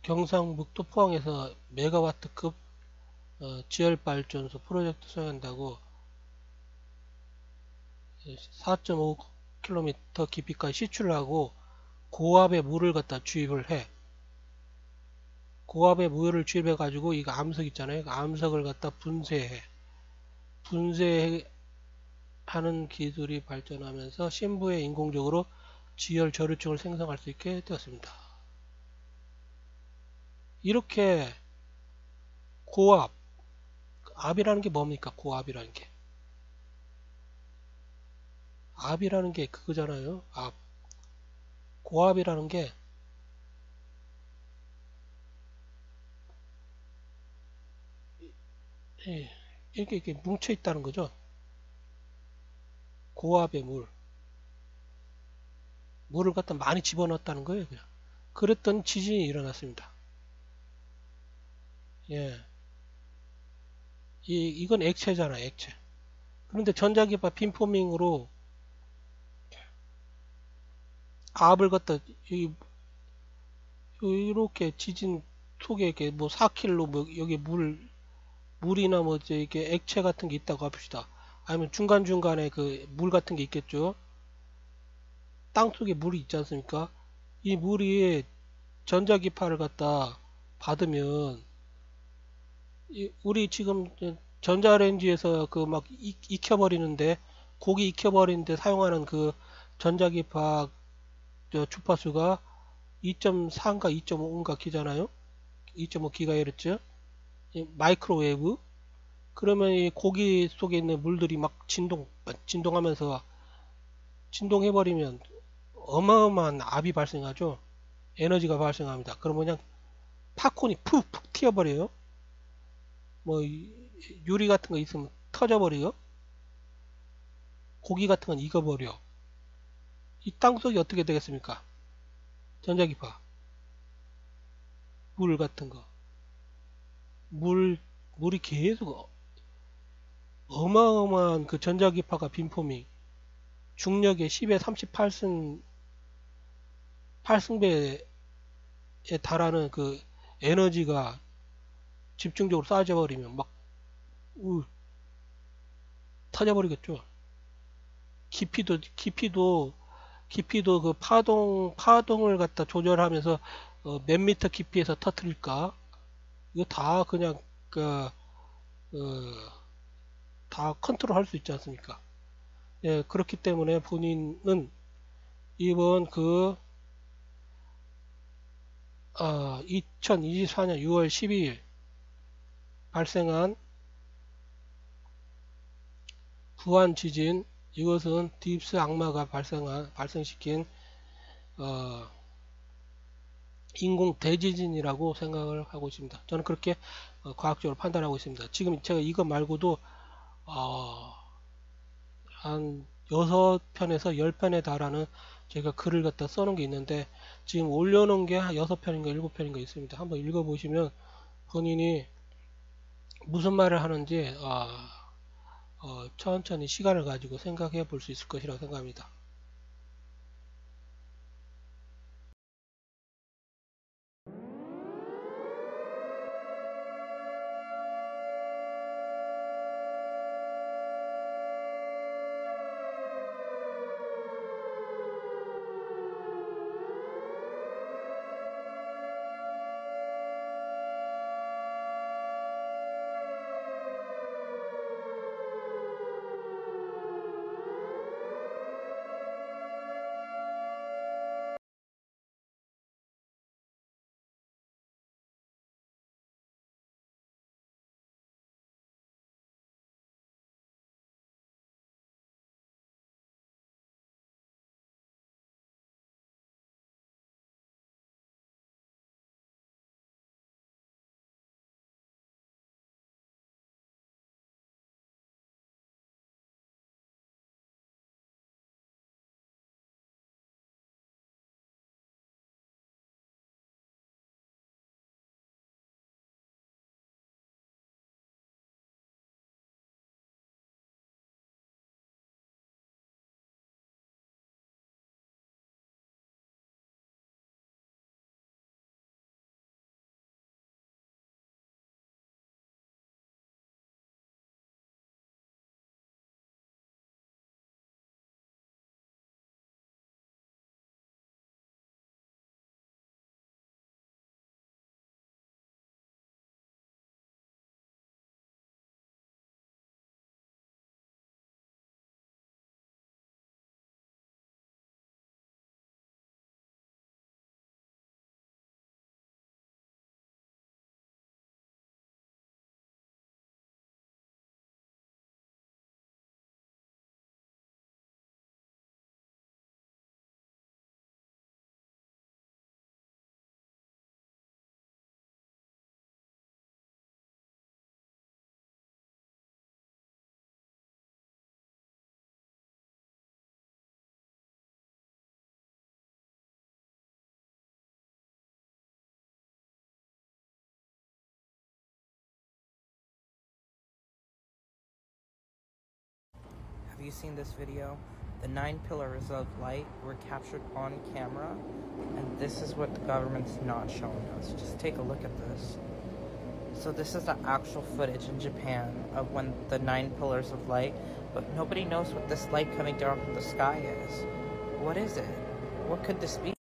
S1: 경상북도 포항에서 메가와트급 지열발전소 프로젝트 수행한다고 4.5km 깊이까지 시출을 하고 고압의 물을 갖다 주입을 해. 고압의 물을 주입해 가지고 이거 암석 있잖아요. 암석을 갖다 분쇄해. 분쇄하는 기술이 발전하면서 신부에 인공적으로 지열 저류층을 생성할 수 있게 되었습니다. 이렇게 고압, 압이라는 게 뭡니까? 고압이라는 게. 압이라는 게 그거잖아요. 압. 고압이라는 게 이렇게 뭉쳐 있다는 거죠. 고압의 물을 갖다 많이 집어넣었다는 거예요. 그냥. 그랬던 지진이 일어났습니다. 예. 이건 액체잖아, 액체. 그런데 전자기파 빔포밍으로 압을 갖다 이렇게 지진 속에 이렇게 뭐 4킬로 뭐 여기 물이나 뭐 이렇게 액체 같은 게 있다고 합시다. 아니면 중간중간에 그 물 같은 게 있겠죠. 땅 속에 물이 있지 않습니까? 이 물이 전자기파를 갖다 받으면 우리 지금 전자레인지에서 그 막 익혀버리는데 고기 익혀버리는데 사용하는 그 전자기파 주파수가 2.4인가 2.5인가 기잖아요. 2.5GHz 마이크로웨이브. 그러면 이 고기 속에 있는 물들이 막 진동하면서 진동해버리면 어마어마한 압이 발생하죠. 에너지가 발생합니다. 그러면 그냥 팝콘이 푹푹 튀어버려요. 뭐 유리 같은 거 있으면 터져버려요. 고기 같은 건 익어버려. 이 땅속이 어떻게 되겠습니까? 전자기파 물 같은 거 물이 계속 어마어마한 그 전자기파가 빔포밍 중력의 10의 38승배에 달하는 그 에너지가 집중적으로 쏟아져 버리면 막 터져버리겠죠. 깊이도 그 파동을 갖다 조절하면서 몇 미터 깊이에서 터뜨릴까? 이거 다 그냥 다 컨트롤 할 수 있지 않습니까? 예, 그렇기 때문에 본인은 이번 2024년 6월 12일 발생한 부안 지진, 이것은 딥스 악마가 발생시킨 인공 대지진이라고 생각을 하고 있습니다. 저는 그렇게 과학적으로 판단하고 있습니다. 지금 제가 이거 말고도 한 6편에서 10편에 달하는 제가 글을 갖다 써놓은 게 있는데 지금 올려놓은 게 한 6편인가 7편인가 있습니다. 한번 읽어보시면 본인이 무슨 말을 하는지 천천히 시간을 가지고 생각해 볼 수 있을 것이라고 생각합니다.
S6: you seen this video? The 9 pillars of light were captured on camera, and this is what the government's not showing us. Just take a look at this. So this is the actual footage in Japan of when the 9 pillars of light, but nobody knows what this light coming down from the sky is. What is it? What could this be?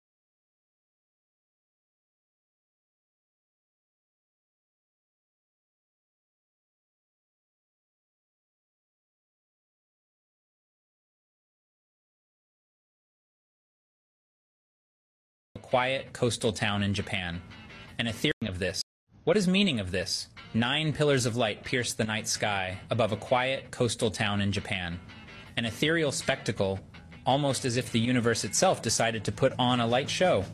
S7: Quiet coastal town in Japan. An ethereal of this. What is meaning of this? 9 pillars of light pierce the night sky above a quiet coastal town in Japan. An ethereal spectacle, almost as if the universe itself decided to put on a light show.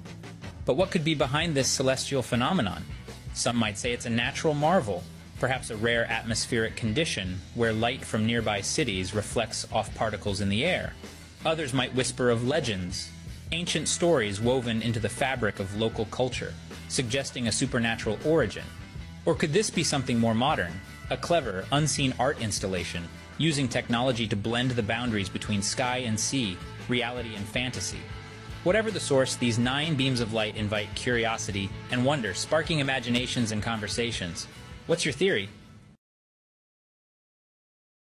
S7: But what could be behind this celestial phenomenon? Some might say it's a natural marvel, perhaps a rare atmospheric condition where light from nearby cities reflects off particles in the air. Others might whisper of legends, ancient stories woven into the fabric of local culture, suggesting a supernatural origin. Or could this be something more modern, a clever, unseen art installation, using technology to blend the boundaries between sky and sea, reality and fantasy? Whatever the source, these 9 beams of light invite curiosity and wonder, sparking imaginations and conversations. What's your theory?